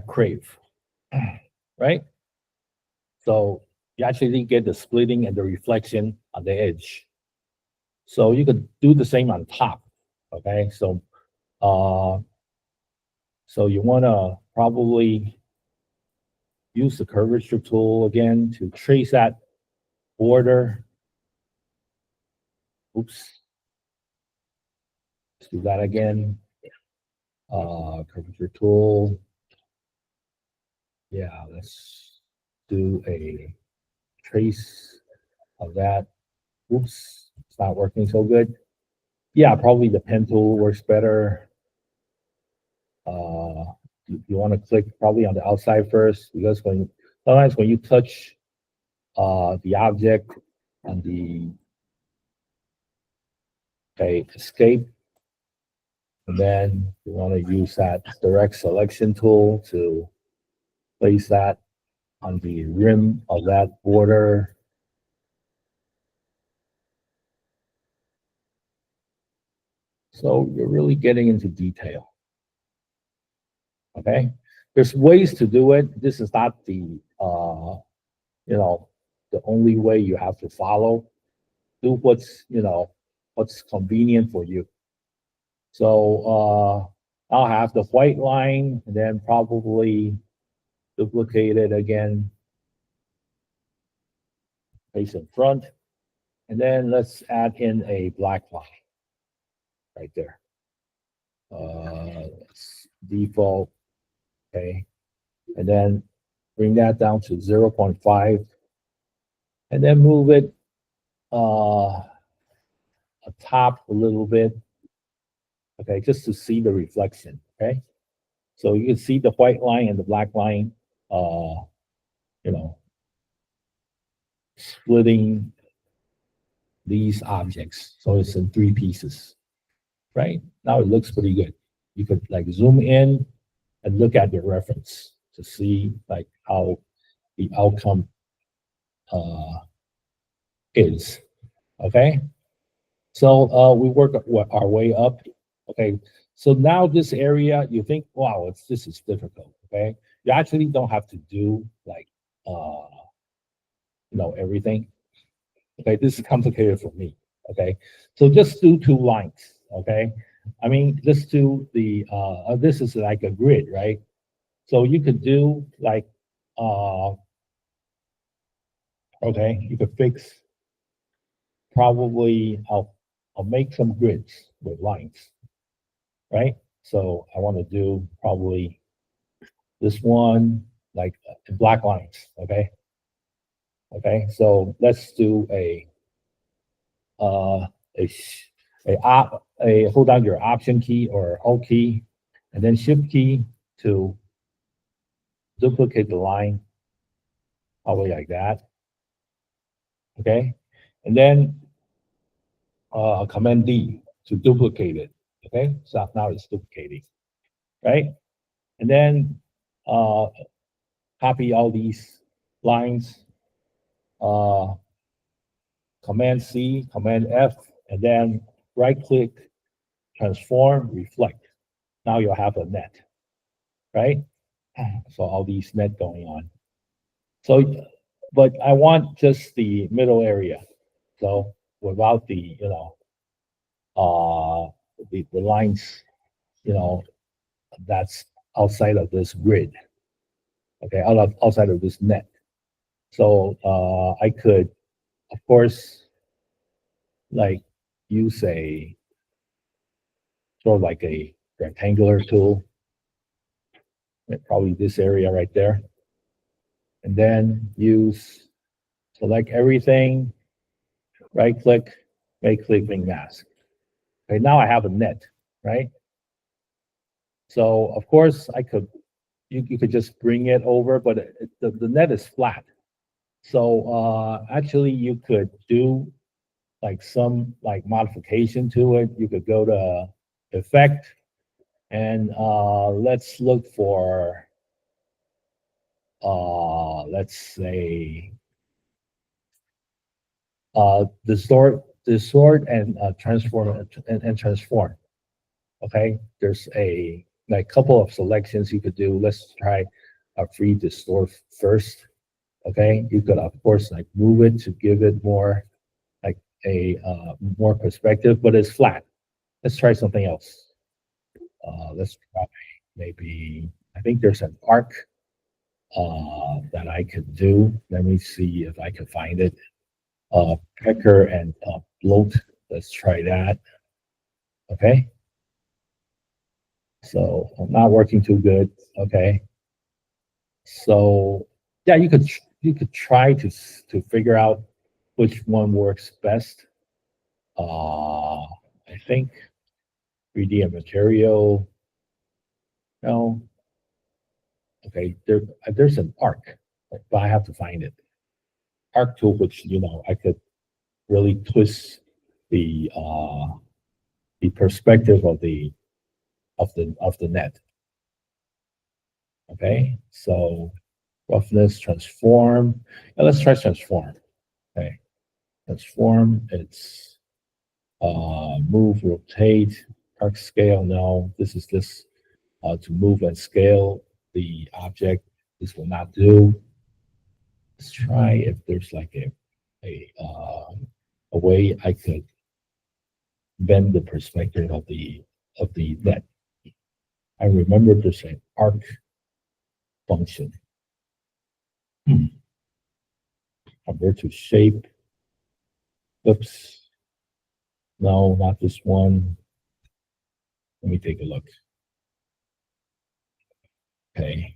crave, right? So you actually get the splitting and the reflection on the edge. So you could do the same on top. Okay, so you want to probably use the curvature tool again to trace that border. Oops. Let's do that again. Curvature tool. Yeah, let's do a trace of that. Oops, it's not working so good. Yeah, probably the pen tool works better. You want to click probably on the outside first because sometimes when you touch the object on the escape, and then you want to use that direct selection tool to place that on the rim of that border. So you're really getting into detail. Okay, there's ways to do it. This is not the the only way you have to follow. Do what's convenient for you. So I'll have the white line and then probably duplicate it again, face in front, and then let's add in a black line right there. Default, okay, and then bring that down to 0.5, and then move it top a little bit, okay, just to see the reflection, okay? So you can see the white line and the black line, splitting these objects. So it's in 3 pieces, right? Now it looks pretty good. You could like zoom in and look at your reference to see like how the outcome is, okay? So we work our way up, okay? So now this area, you think, wow, this is difficult, okay? You actually don't have to do like, everything. Okay, this is complicated for me, okay? So just do 2 lines, okay? I mean, just do the, this is like a grid, right? So you could do like, okay, you could fix, probably, I'll make some grids with lines, right? So I want to do probably this one, like black lines, okay? Okay, so let's do a hold down your Option key or Alt key, and then Shift key to duplicate the line, probably like that. Okay, and then Command D to duplicate it. Okay, so now it's duplicating, right? And then copy all these lines. Command C, Command F, and then right click, transform, reflect. Now you'll have a net, right? So all these net going on. So, but I want just the middle area. So without the, the lines, that's outside of this grid. Okay, outside of this net. So I could, of course, like use a sort of like a rectangular tool, probably this area right there, and then select everything, right click, make clipping mask. Okay, now I have a net, right? So of course you could just bring it over, but the net is flat. So actually you could do like some like modification to it. You could go to Effect, and let's look for let's say distort and transform and transform. Okay, there's a like couple of selections you could do. Let's try a free distort first. Okay, you could of course like move it to give it more like a more perspective, but it's flat. Let's try something else. Let's try maybe, I think there's an arc that I could do. Let me see if I can find it. Pecker and bloat. Let's try that. Okay. So I'm not working too good. Okay. So yeah, you could try to figure out which one works best. I think 3D and material. No. Okay, there's an arc, but I have to find it. Arc tool, which I could really twist the perspective of the net. Okay, so roughness, transform. Now let's try transform. Okay, transform. It's move, rotate. arc scale, no. This is just to move and scale the object. This will not do. Let's try if there's like a way I could bend the perspective of the net. I remember there's an arc function. Convert to shape. Oops. No, not this one. Let me take a look. Okay.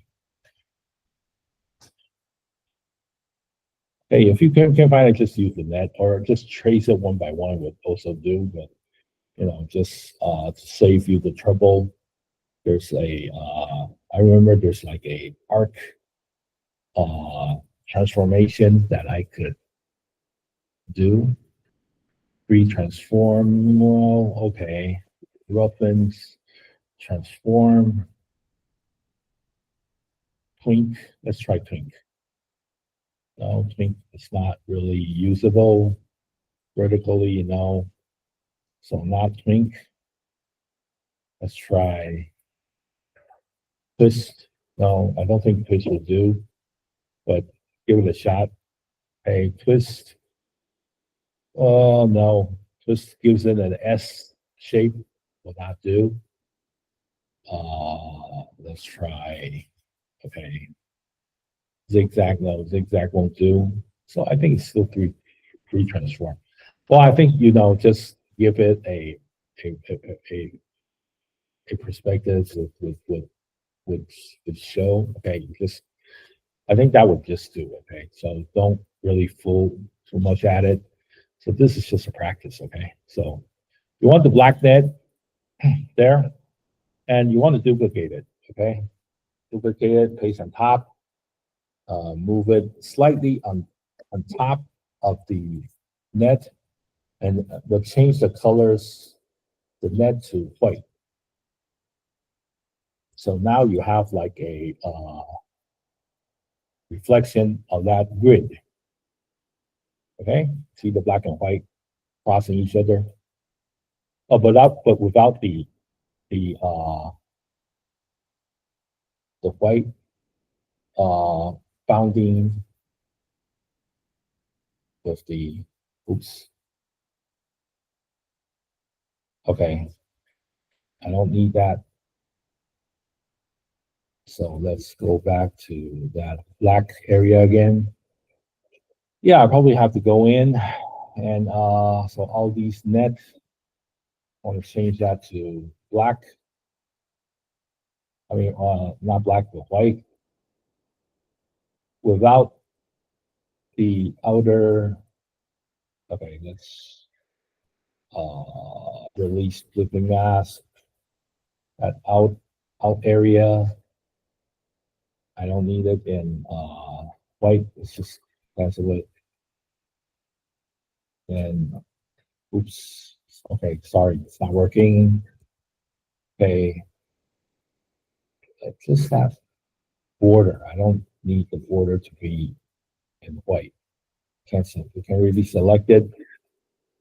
Hey, if you can't find it, just use the net or just trace it one by one would also do, but just to save you the trouble, there's I remember there's like a arc transformation that I could do. Transform, well, okay. Reference, transform, twink. Let's try twink. No, twink is not really usable vertically, no. So not twink. Let's try twist. No, I don't think twist will do, but give it a shot. Okay, twist. Oh no, twist gives it an S shape, will not do. Let's try. Okay, zigzag. No, zigzag won't do. So I think it's still three transform. Well, I think just give it a perspective would show. Okay, just I think that would just do. Okay, so don't really fool too much at it. So this is just a practice. Okay, so you want the black net there, and you want to duplicate it. Okay, duplicate it, paste on top, move it slightly on top of the net, and we'll change the colors, the net to white. So now you have like a reflection of that grid. Okay, see the black and white crossing each other. Oh, but without the white bounding with the oops. Okay, I don't need that. So let's go back to that black area again. Yeah, I probably have to go in and so all these nets, I want to change that to black. I mean, not black, but white. Without the outer, okay, let's release flipping mask. That out area, I don't need it in white. It's just cancel it. And oops, okay, sorry, it's not working. Okay, just that border. I don't need the border to be in white. Cancel. We can really select it.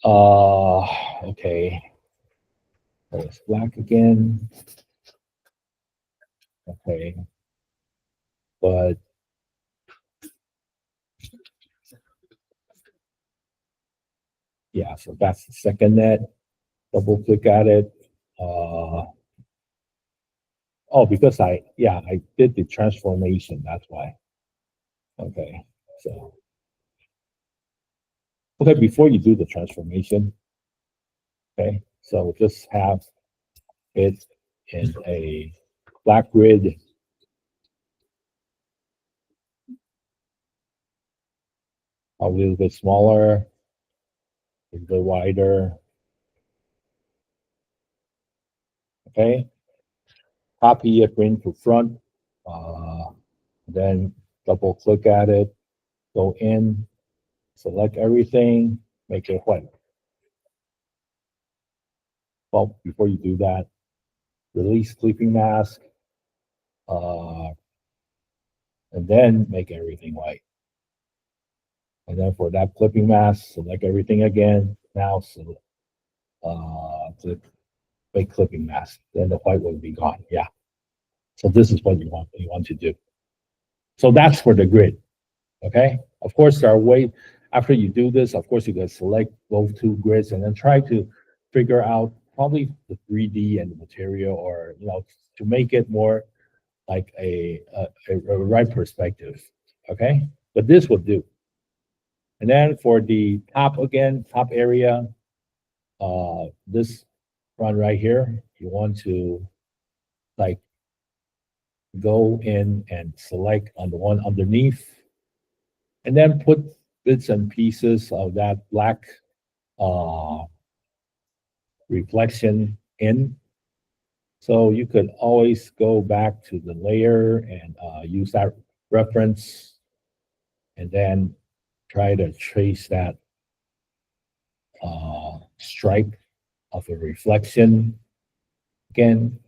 Okay. It's black again. Okay. But yeah, so that's the second net. Double click at it. Oh, because I did the transformation. That's why. Okay. So okay, before you do the transformation, okay, so just have it in a black grid. A little bit smaller, a little bit wider. Okay. Copy it, bring to front. Then double click at it, go in, select everything, make it white. Well, before you do that, release clipping mask, and then make everything white. And then for that clipping mask, select everything again. Now click fake clipping mask, then the white will be gone. Yeah. So this is what you want to do. So that's for the grid. Okay. Of course, there are ways after you do this. Of course, you can select both two grids and then try to figure out probably the 3D and the material, or to make it more like a right perspective. Okay. But this will do. And then for the top again, top area, this one right here, you want to like go in and select on the one underneath, and then put bits and pieces of that black uh, reflection in. So you could always go back to the layer and use that reference, and then try to trace that stripe of a reflection again.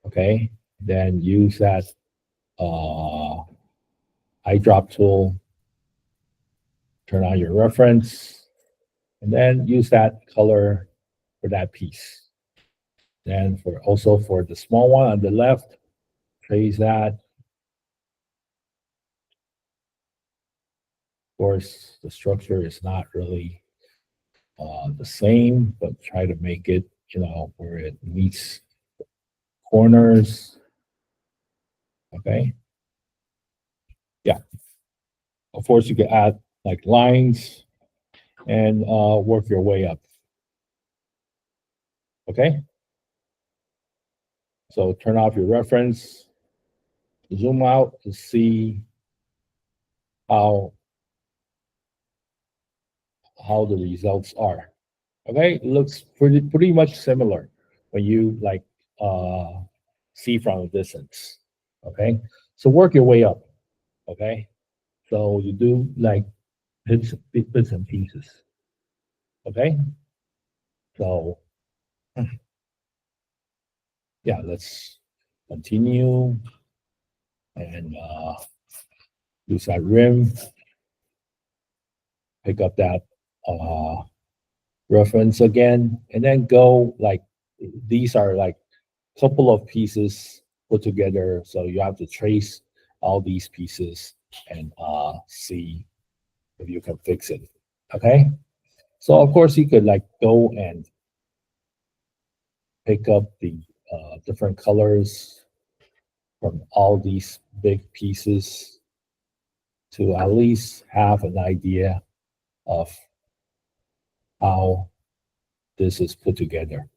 Okay, then use that eyedrop tool, turn on your reference, and then use that color for that piece. Then also for the small one on the left, trace that. Of course, the structure is not really the same, but try to make it, where it meets corners. Okay. Yeah. Of course, you can add like lines and work your way up. Okay. So turn off your reference, zoom out to see how the results are. Okay, it looks pretty much similar when you like see from a distance. Okay, so work your way up. Okay, so you do like bits and pieces. Okay, so yeah, let's continue and use that rim, pick up that reference again, and then go like these are like couple of pieces put together, so you have to trace all these pieces and see if you can fix it. Okay, so of course you could like go and pick up the different colors from all these big pieces to at least have an idea of how this is put together.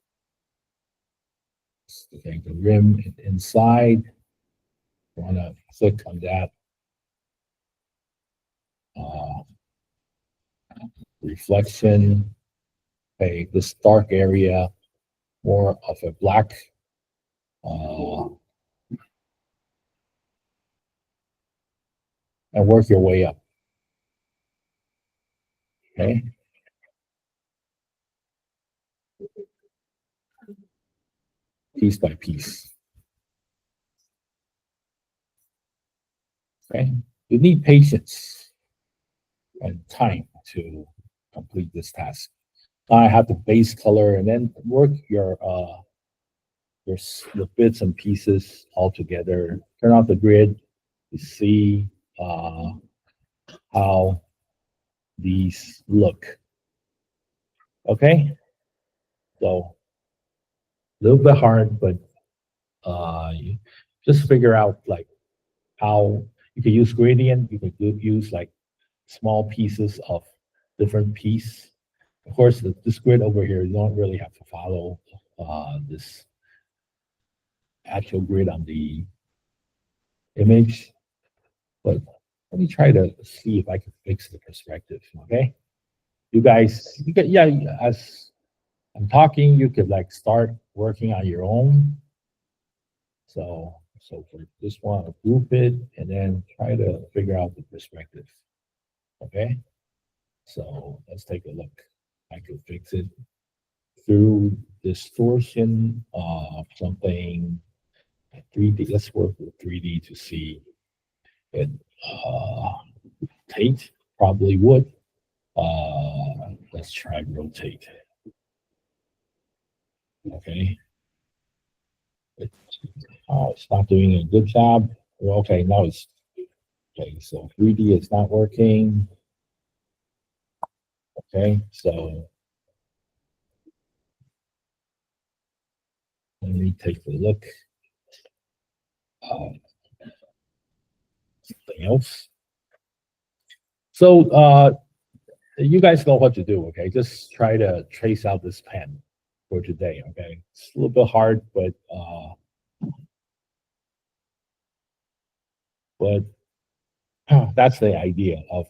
Okay, the rim inside, you want to click on that reflection. Okay, this dark area, more of a black and work your way up. Okay. Piece by piece. Okay. You need patience and time to complete this task. I have the base color and then work your bits and pieces all together. Turn off the grid to see how these look. Okay. So a little bit hard, but you just figure out like how you can use gradient. You can use like small pieces of different piece. Of course, this grid over here, you don't really have to follow this actual grid on the image, but let me try to see if I can fix the perspective. Okay, you guys, yeah, as I'm talking, you could like start working on your own. So for this one, I'll group it and then try to figure out the perspective. Okay, so let's take a look. I could fix it through distortion of something 3D. Let's work with 3D to see it rotate. Probably would. Let's try rotate. Okay. It's not doing a good job. Well, okay, now it's okay. So 3D is not working. Okay, so let me take a look. Something else. So you guys know what to do. Okay, just try to trace out this pen for today. Okay, it's a little bit hard, but that's the idea of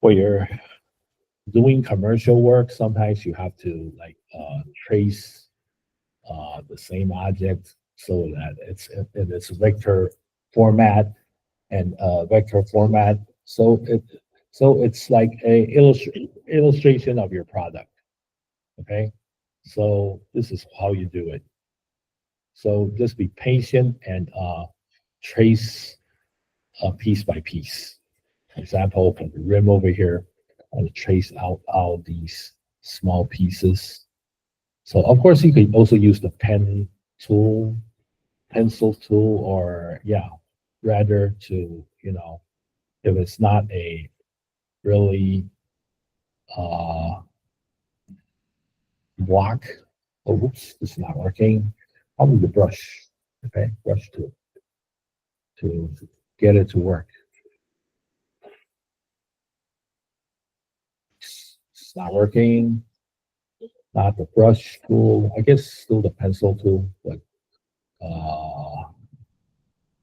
when you're doing commercial work. Sometimes you have to like trace the same object so that it's in its vector format and vector format. So it's like a illustration of your product. Okay, so this is how you do it. So just be patient and trace piece by piece. For example, from the rim over here, I want to trace out all these small pieces. So of course you could also use the pen tool, pencil tool, or yeah, rather to if it's not a really uh block. Oh, whoops, this is not working. Probably the brush. Okay, brush tool to get it to work. It's not working. Not the brush tool. I guess still the pencil tool, but uh,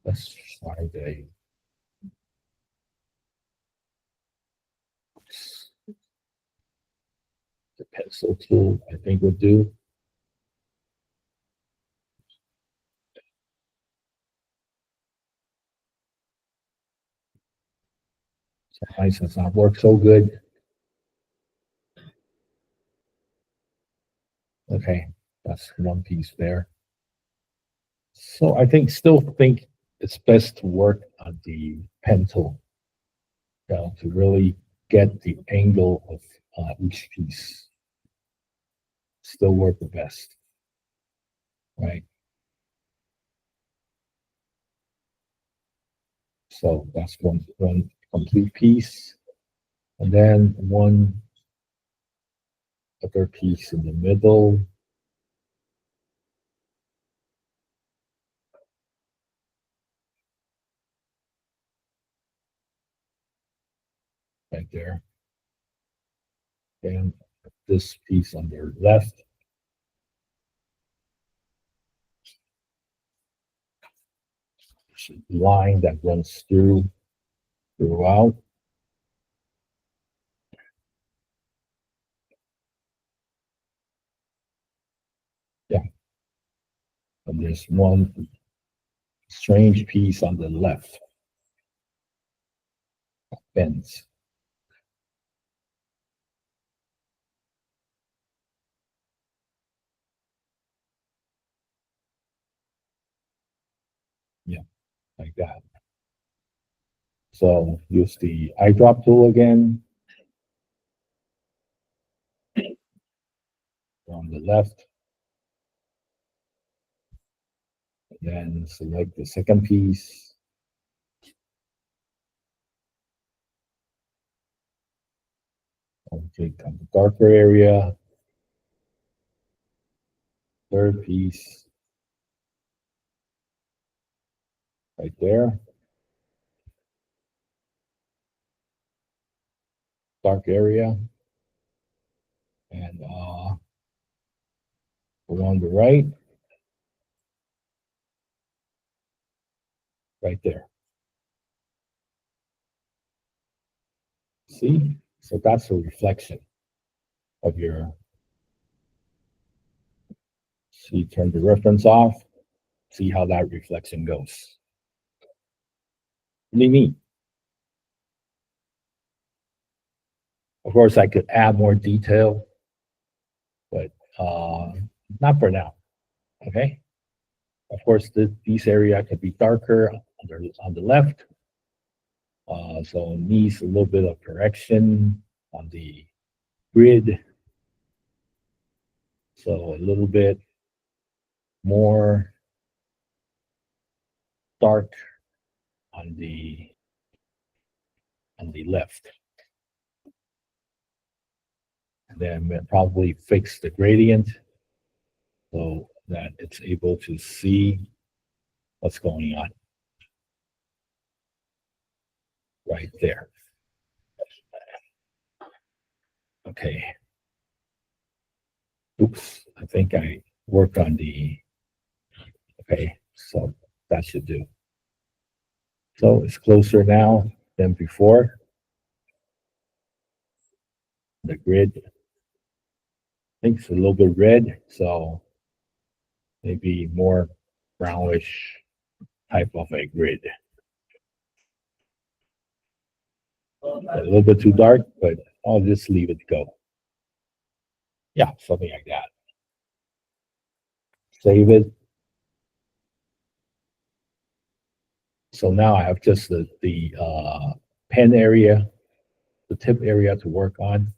let's try the pencil tool. I think would do. Sometimes does not work so good. Okay, that's one piece there. So I still think it's best to work on the pen tool, to really get the angle of each piece. Still work the best, right? So that's one complete piece, and then one other piece in the middle. Right there. And this piece on the left. Line that runs throughout. Yeah. And there's one strange piece on the left. Bends. Yeah, like that. So use the eyedrop tool again. On the left. Then select the second piece. I'll click on the darker area. Third piece. Right there. Dark area. And along the right. Right there. See? So that's a reflection of your. So you turn the reference off. See how that reflection goes. Really neat. Of course, I could add more detail, but not for now. Okay. Of course, this area could be darker on the left. So it needs a little bit of correction on the grid. So a little bit more dark on the left. And then we'll probably fix the gradient so that it's able to see what's going on right there. Okay. Oops, I think I worked on okay, so that should do. So it's closer now than before. The grid, I think it's a little bit red, so maybe more brownish type of a grid. A little bit too dark, but I'll just leave it go. Yeah, something like that. Save it. So now I have just the pen area, the tip area to work on.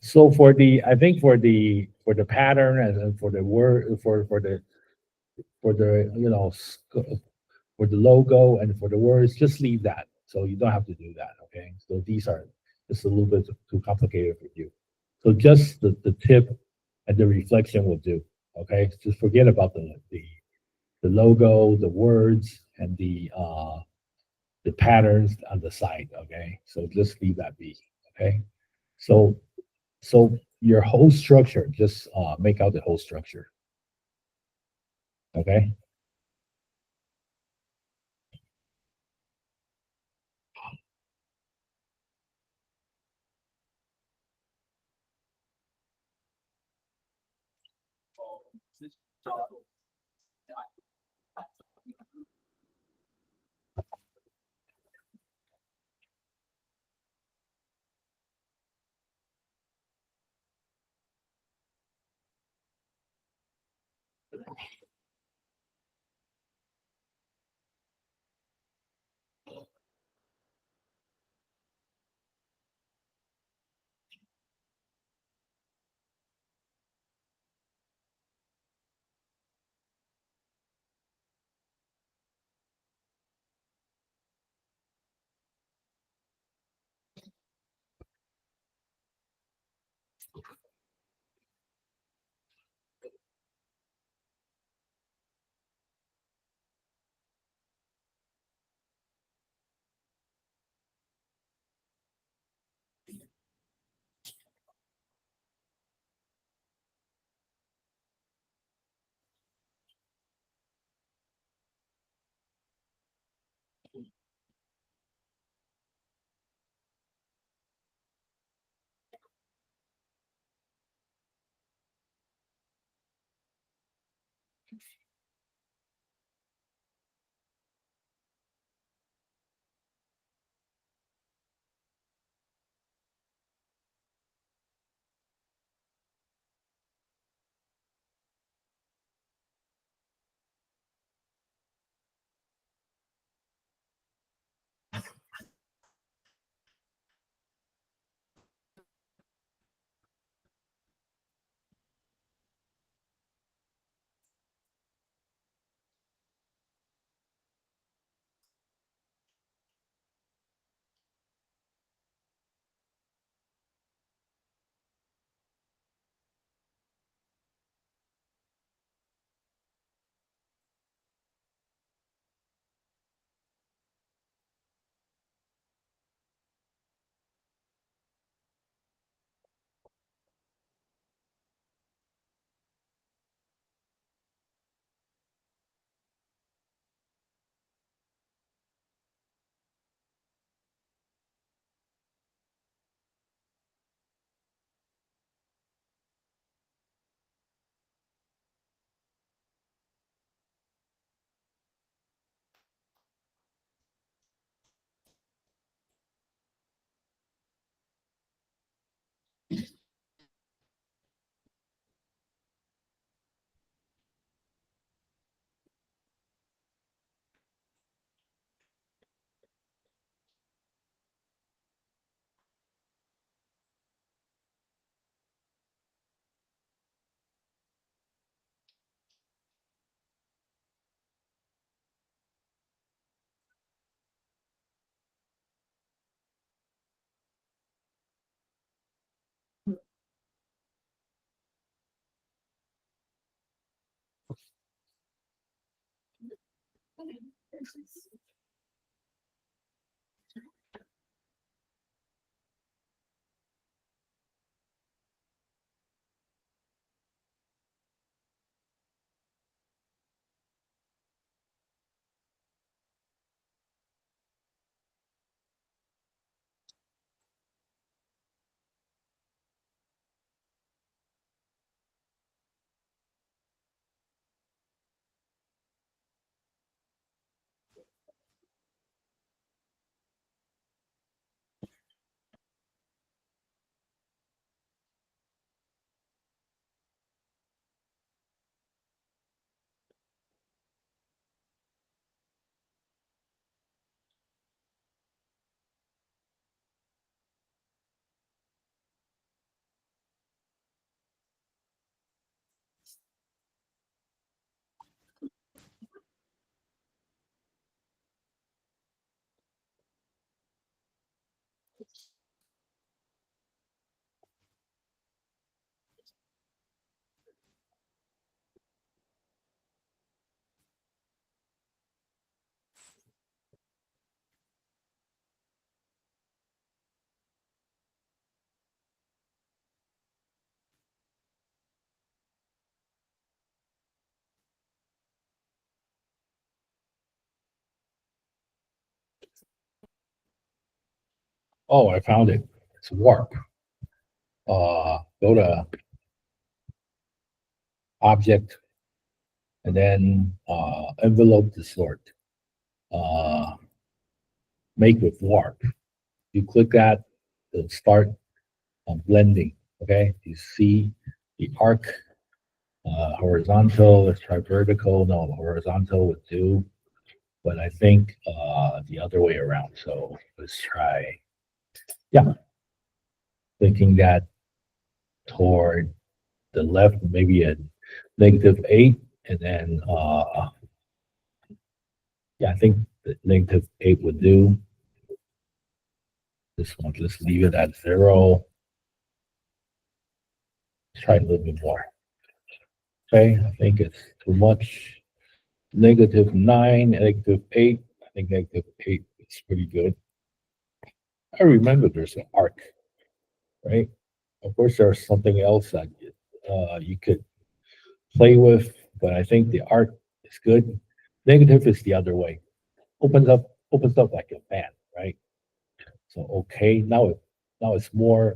So I think for the pattern and for the word for the for the logo and for the words, just leave that. So you don't have to do that. Okay. So these are just a little bit too complicated for you. So just the tip and the reflection will do. Okay. Just forget about the logo, the words, and the patterns on the side. Okay. So just leave that be. Okay. So so your whole structure, just make out the whole structure. Okay. Oh, I found it. It's warp. Go to object and then envelope distort. Uh, make with warp. You click that, it'll start blending. Okay, you see the arc, horizontal. Let's try vertical. No, horizontal would do, but I think the other way around. So let's try. Yeah, thinking that toward the left, maybe a -8, and then yeah, I think the -8 would do. This one, let's leave it at 0. Try a little bit more. Okay, I think it's too much. -9, -8. I think -8 is pretty good. I remember there's an arc, right? Of course, there's something else that you could play with, but I think the arc is good. Negative is the other way. Opens up like a fan, right? So okay, now it's more,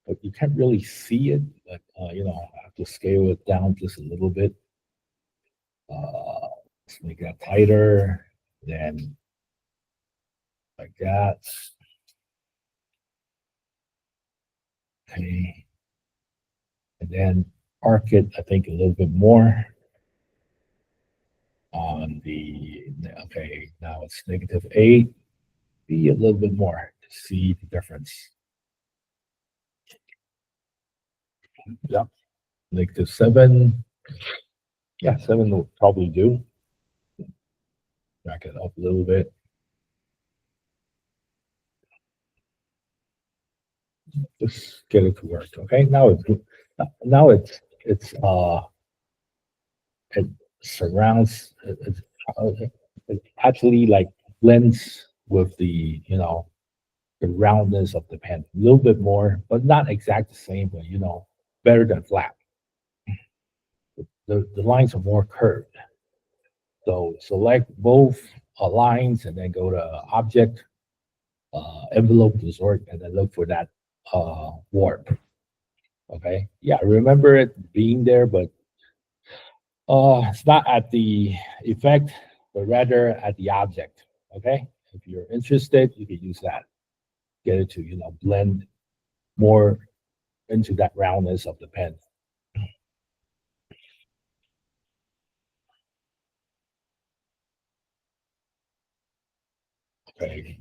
but you can't really see it. But I have to scale it down just a little bit. Let's make that tighter. Then like that. Okay, and then arc it. I think a little bit more on the. Okay, now it's -8. Be a little bit more to see the difference. Yeah, -7. Yeah, 7 will probably do. Back it up a little bit. Just get it to work. Okay, now it surrounds it actually like blends with the the roundness of the pen a little bit more, but not exact the same, but better than flat. The lines are more curved. So select both lines and then go to object, envelope distort, and then look for that warp. Okay. Yeah, I remember it being there, but it's not at the effect, but rather at the object. Okay. If you're interested, you can use that. Get it to, blend more into that roundness of the pen. Okay.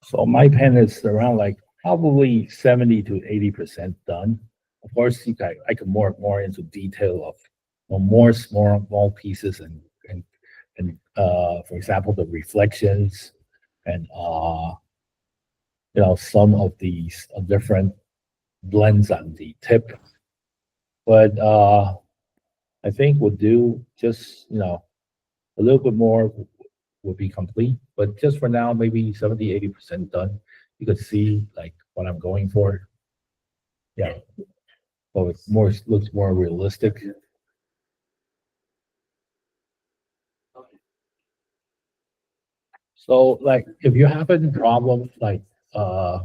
So my pen is around like probably 70 to 80% done. Of course, I can more into detail of more small pieces and for example the reflections and some of these different blends on the tip. But I think we'll do just a little bit more would be complete. But just for now, maybe 70, 80% done. You could see like what I'm going for. Yeah. So it's more looks more realistic. So like if you have any problem like uh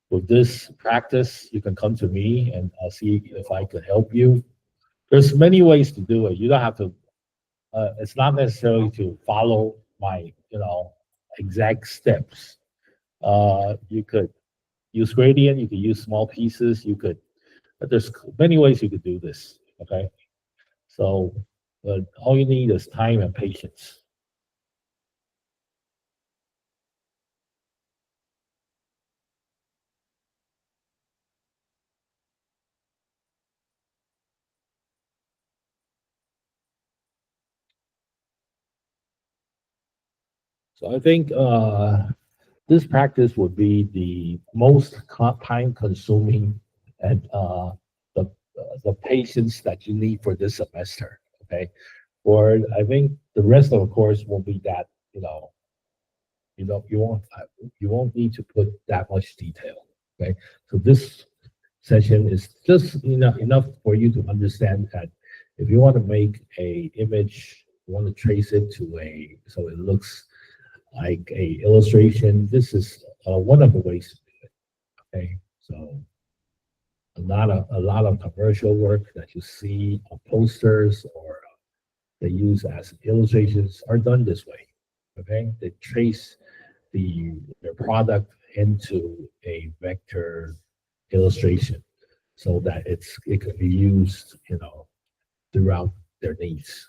with this practice, you can come to me and I'll see if I could help you. There's many ways to do it. You don't have to it's not necessarily to follow my exact steps. You could use gradient, you could use small pieces, you could but there's many ways you could do this. Okay. So all you need is time and patience. So I think this practice would be the most time consuming and the patience that you need for this semester. Okay. Or I think the rest of the course will be that, you won't need to put that much detail. Okay. So this session is just enough for you to understand that if you want to make a image, you want to trace it to a so it looks like a illustration. This is one of the ways to do it. Okay, so a lot of commercial work that you see on posters or they use as illustrations are done this way. Okay, they trace their product into a vector illustration so that it can be used, throughout their needs.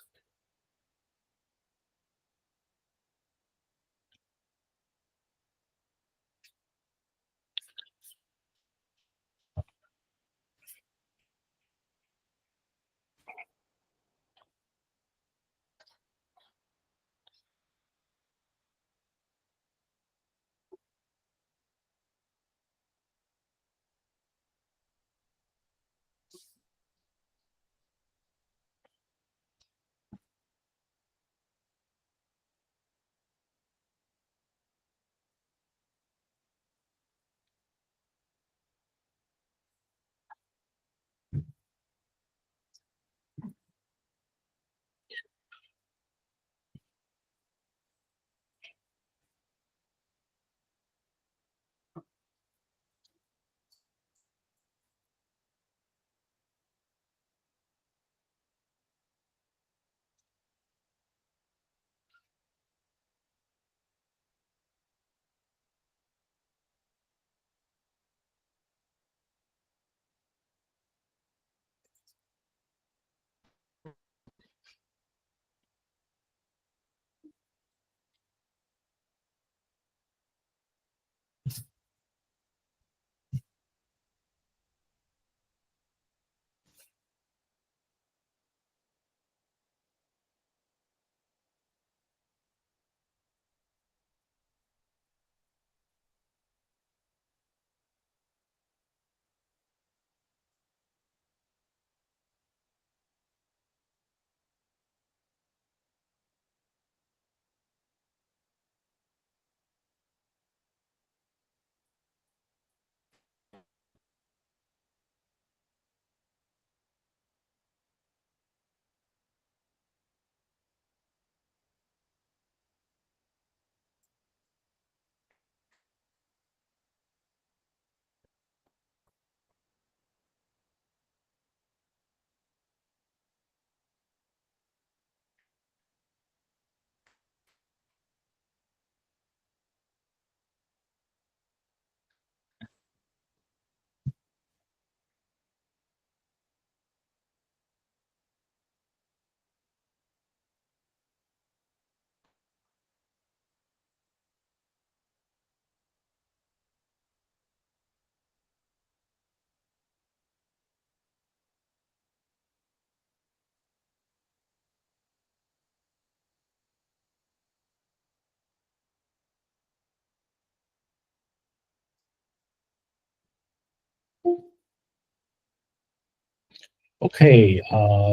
Okay,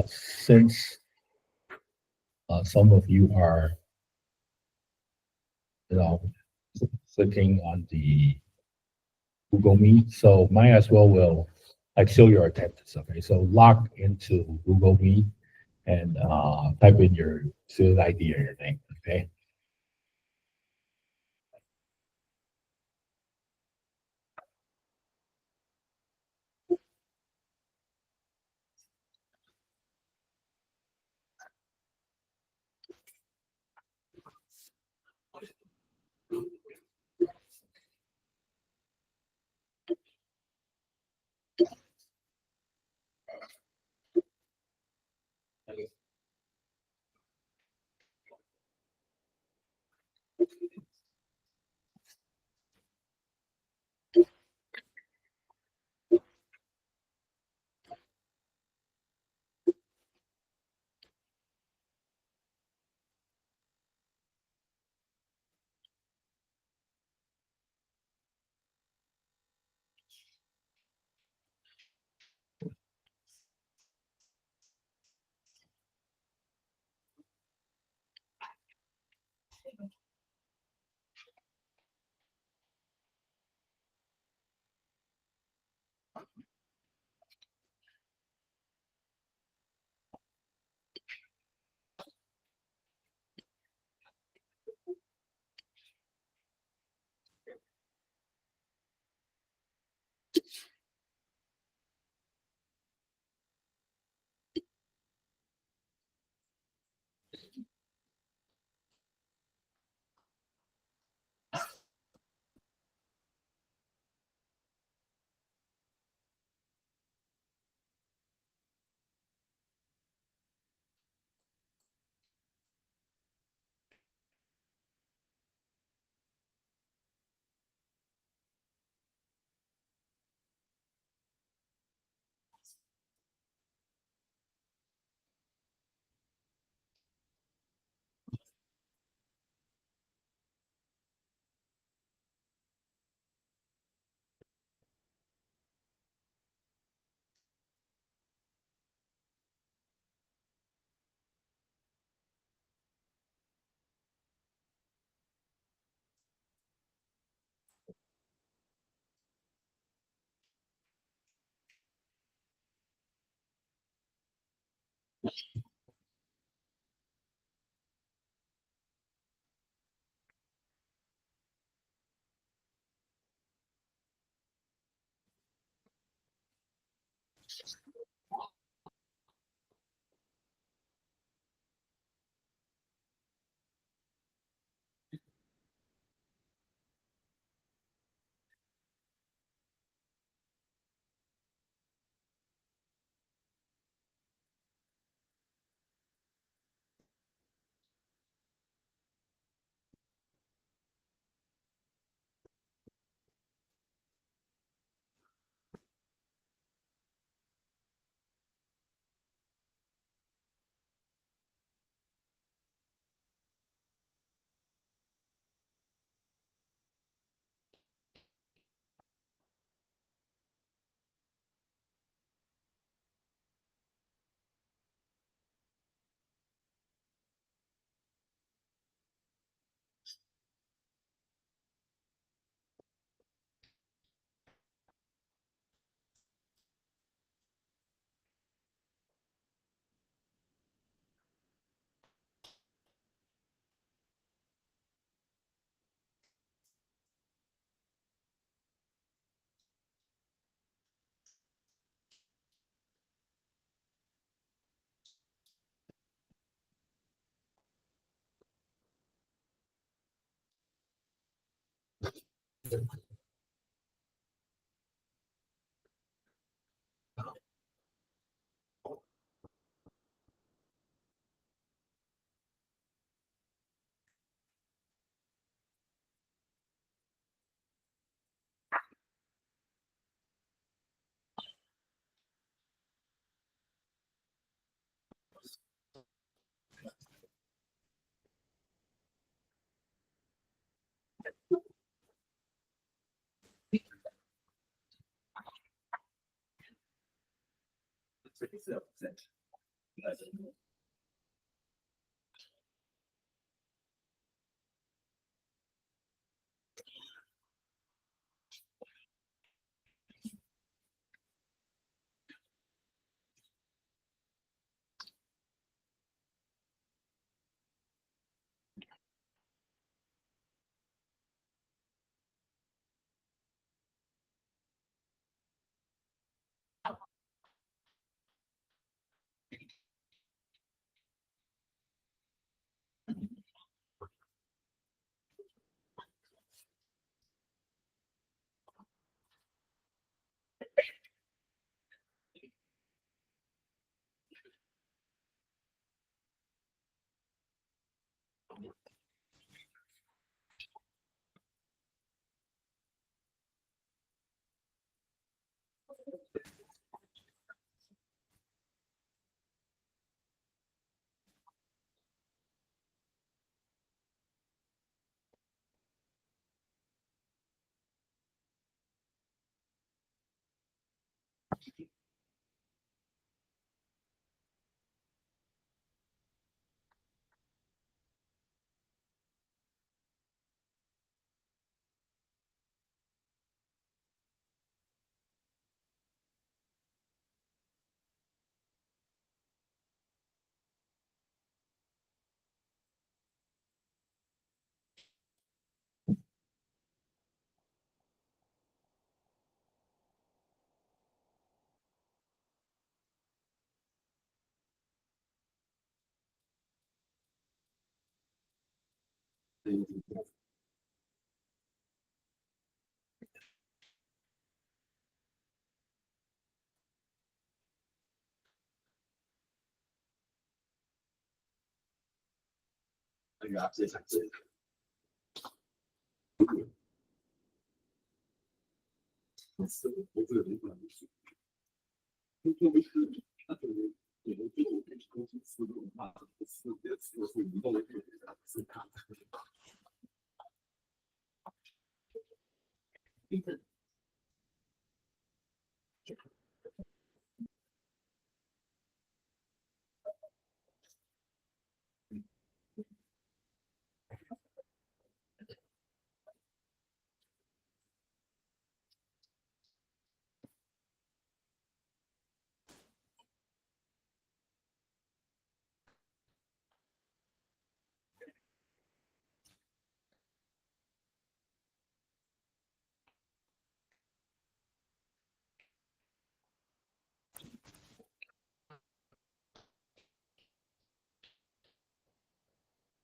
since some of you are, you know, clicking on the Google Meet, so might as well will like show your attendance. Okay, so log into Google Meet and type in your student ID or your name. Okay.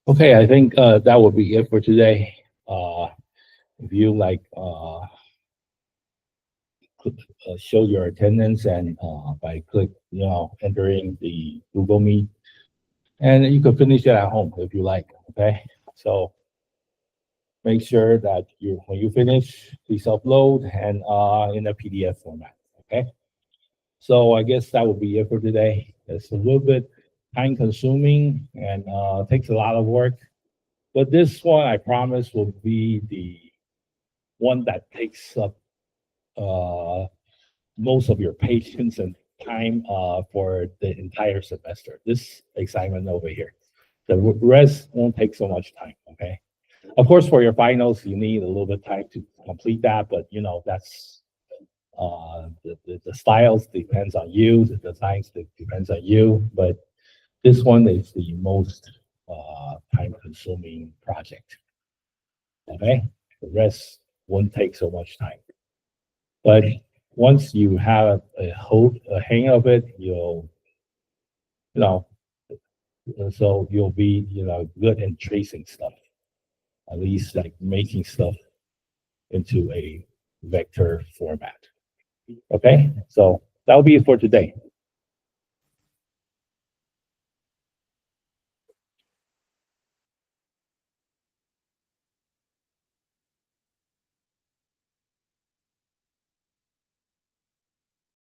Okay, I think that would be it for today. If you like show your attendance and by entering the Google Meet, and you can finish it at home if you like. Okay, so make sure that when you finish, please upload and in a PDF format. Okay, so I guess that would be it for today. It's a little bit time consuming and takes a lot of work, but this one I promise will be the one that takes up uh, most of your patience and time for the entire semester. This assignment over here. The rest won't take so much time, okay? Of course, for your finals, you need a little bit of time to complete that, but that's the styles depends on you, the designs depends on you, but this one is the most time-consuming project, okay? The rest won't take so much time. But once you have a hang of it, you know, so you'll be, good in tracing stuff, at least like making stuff into a vector format. Okay, so that'll be it for today.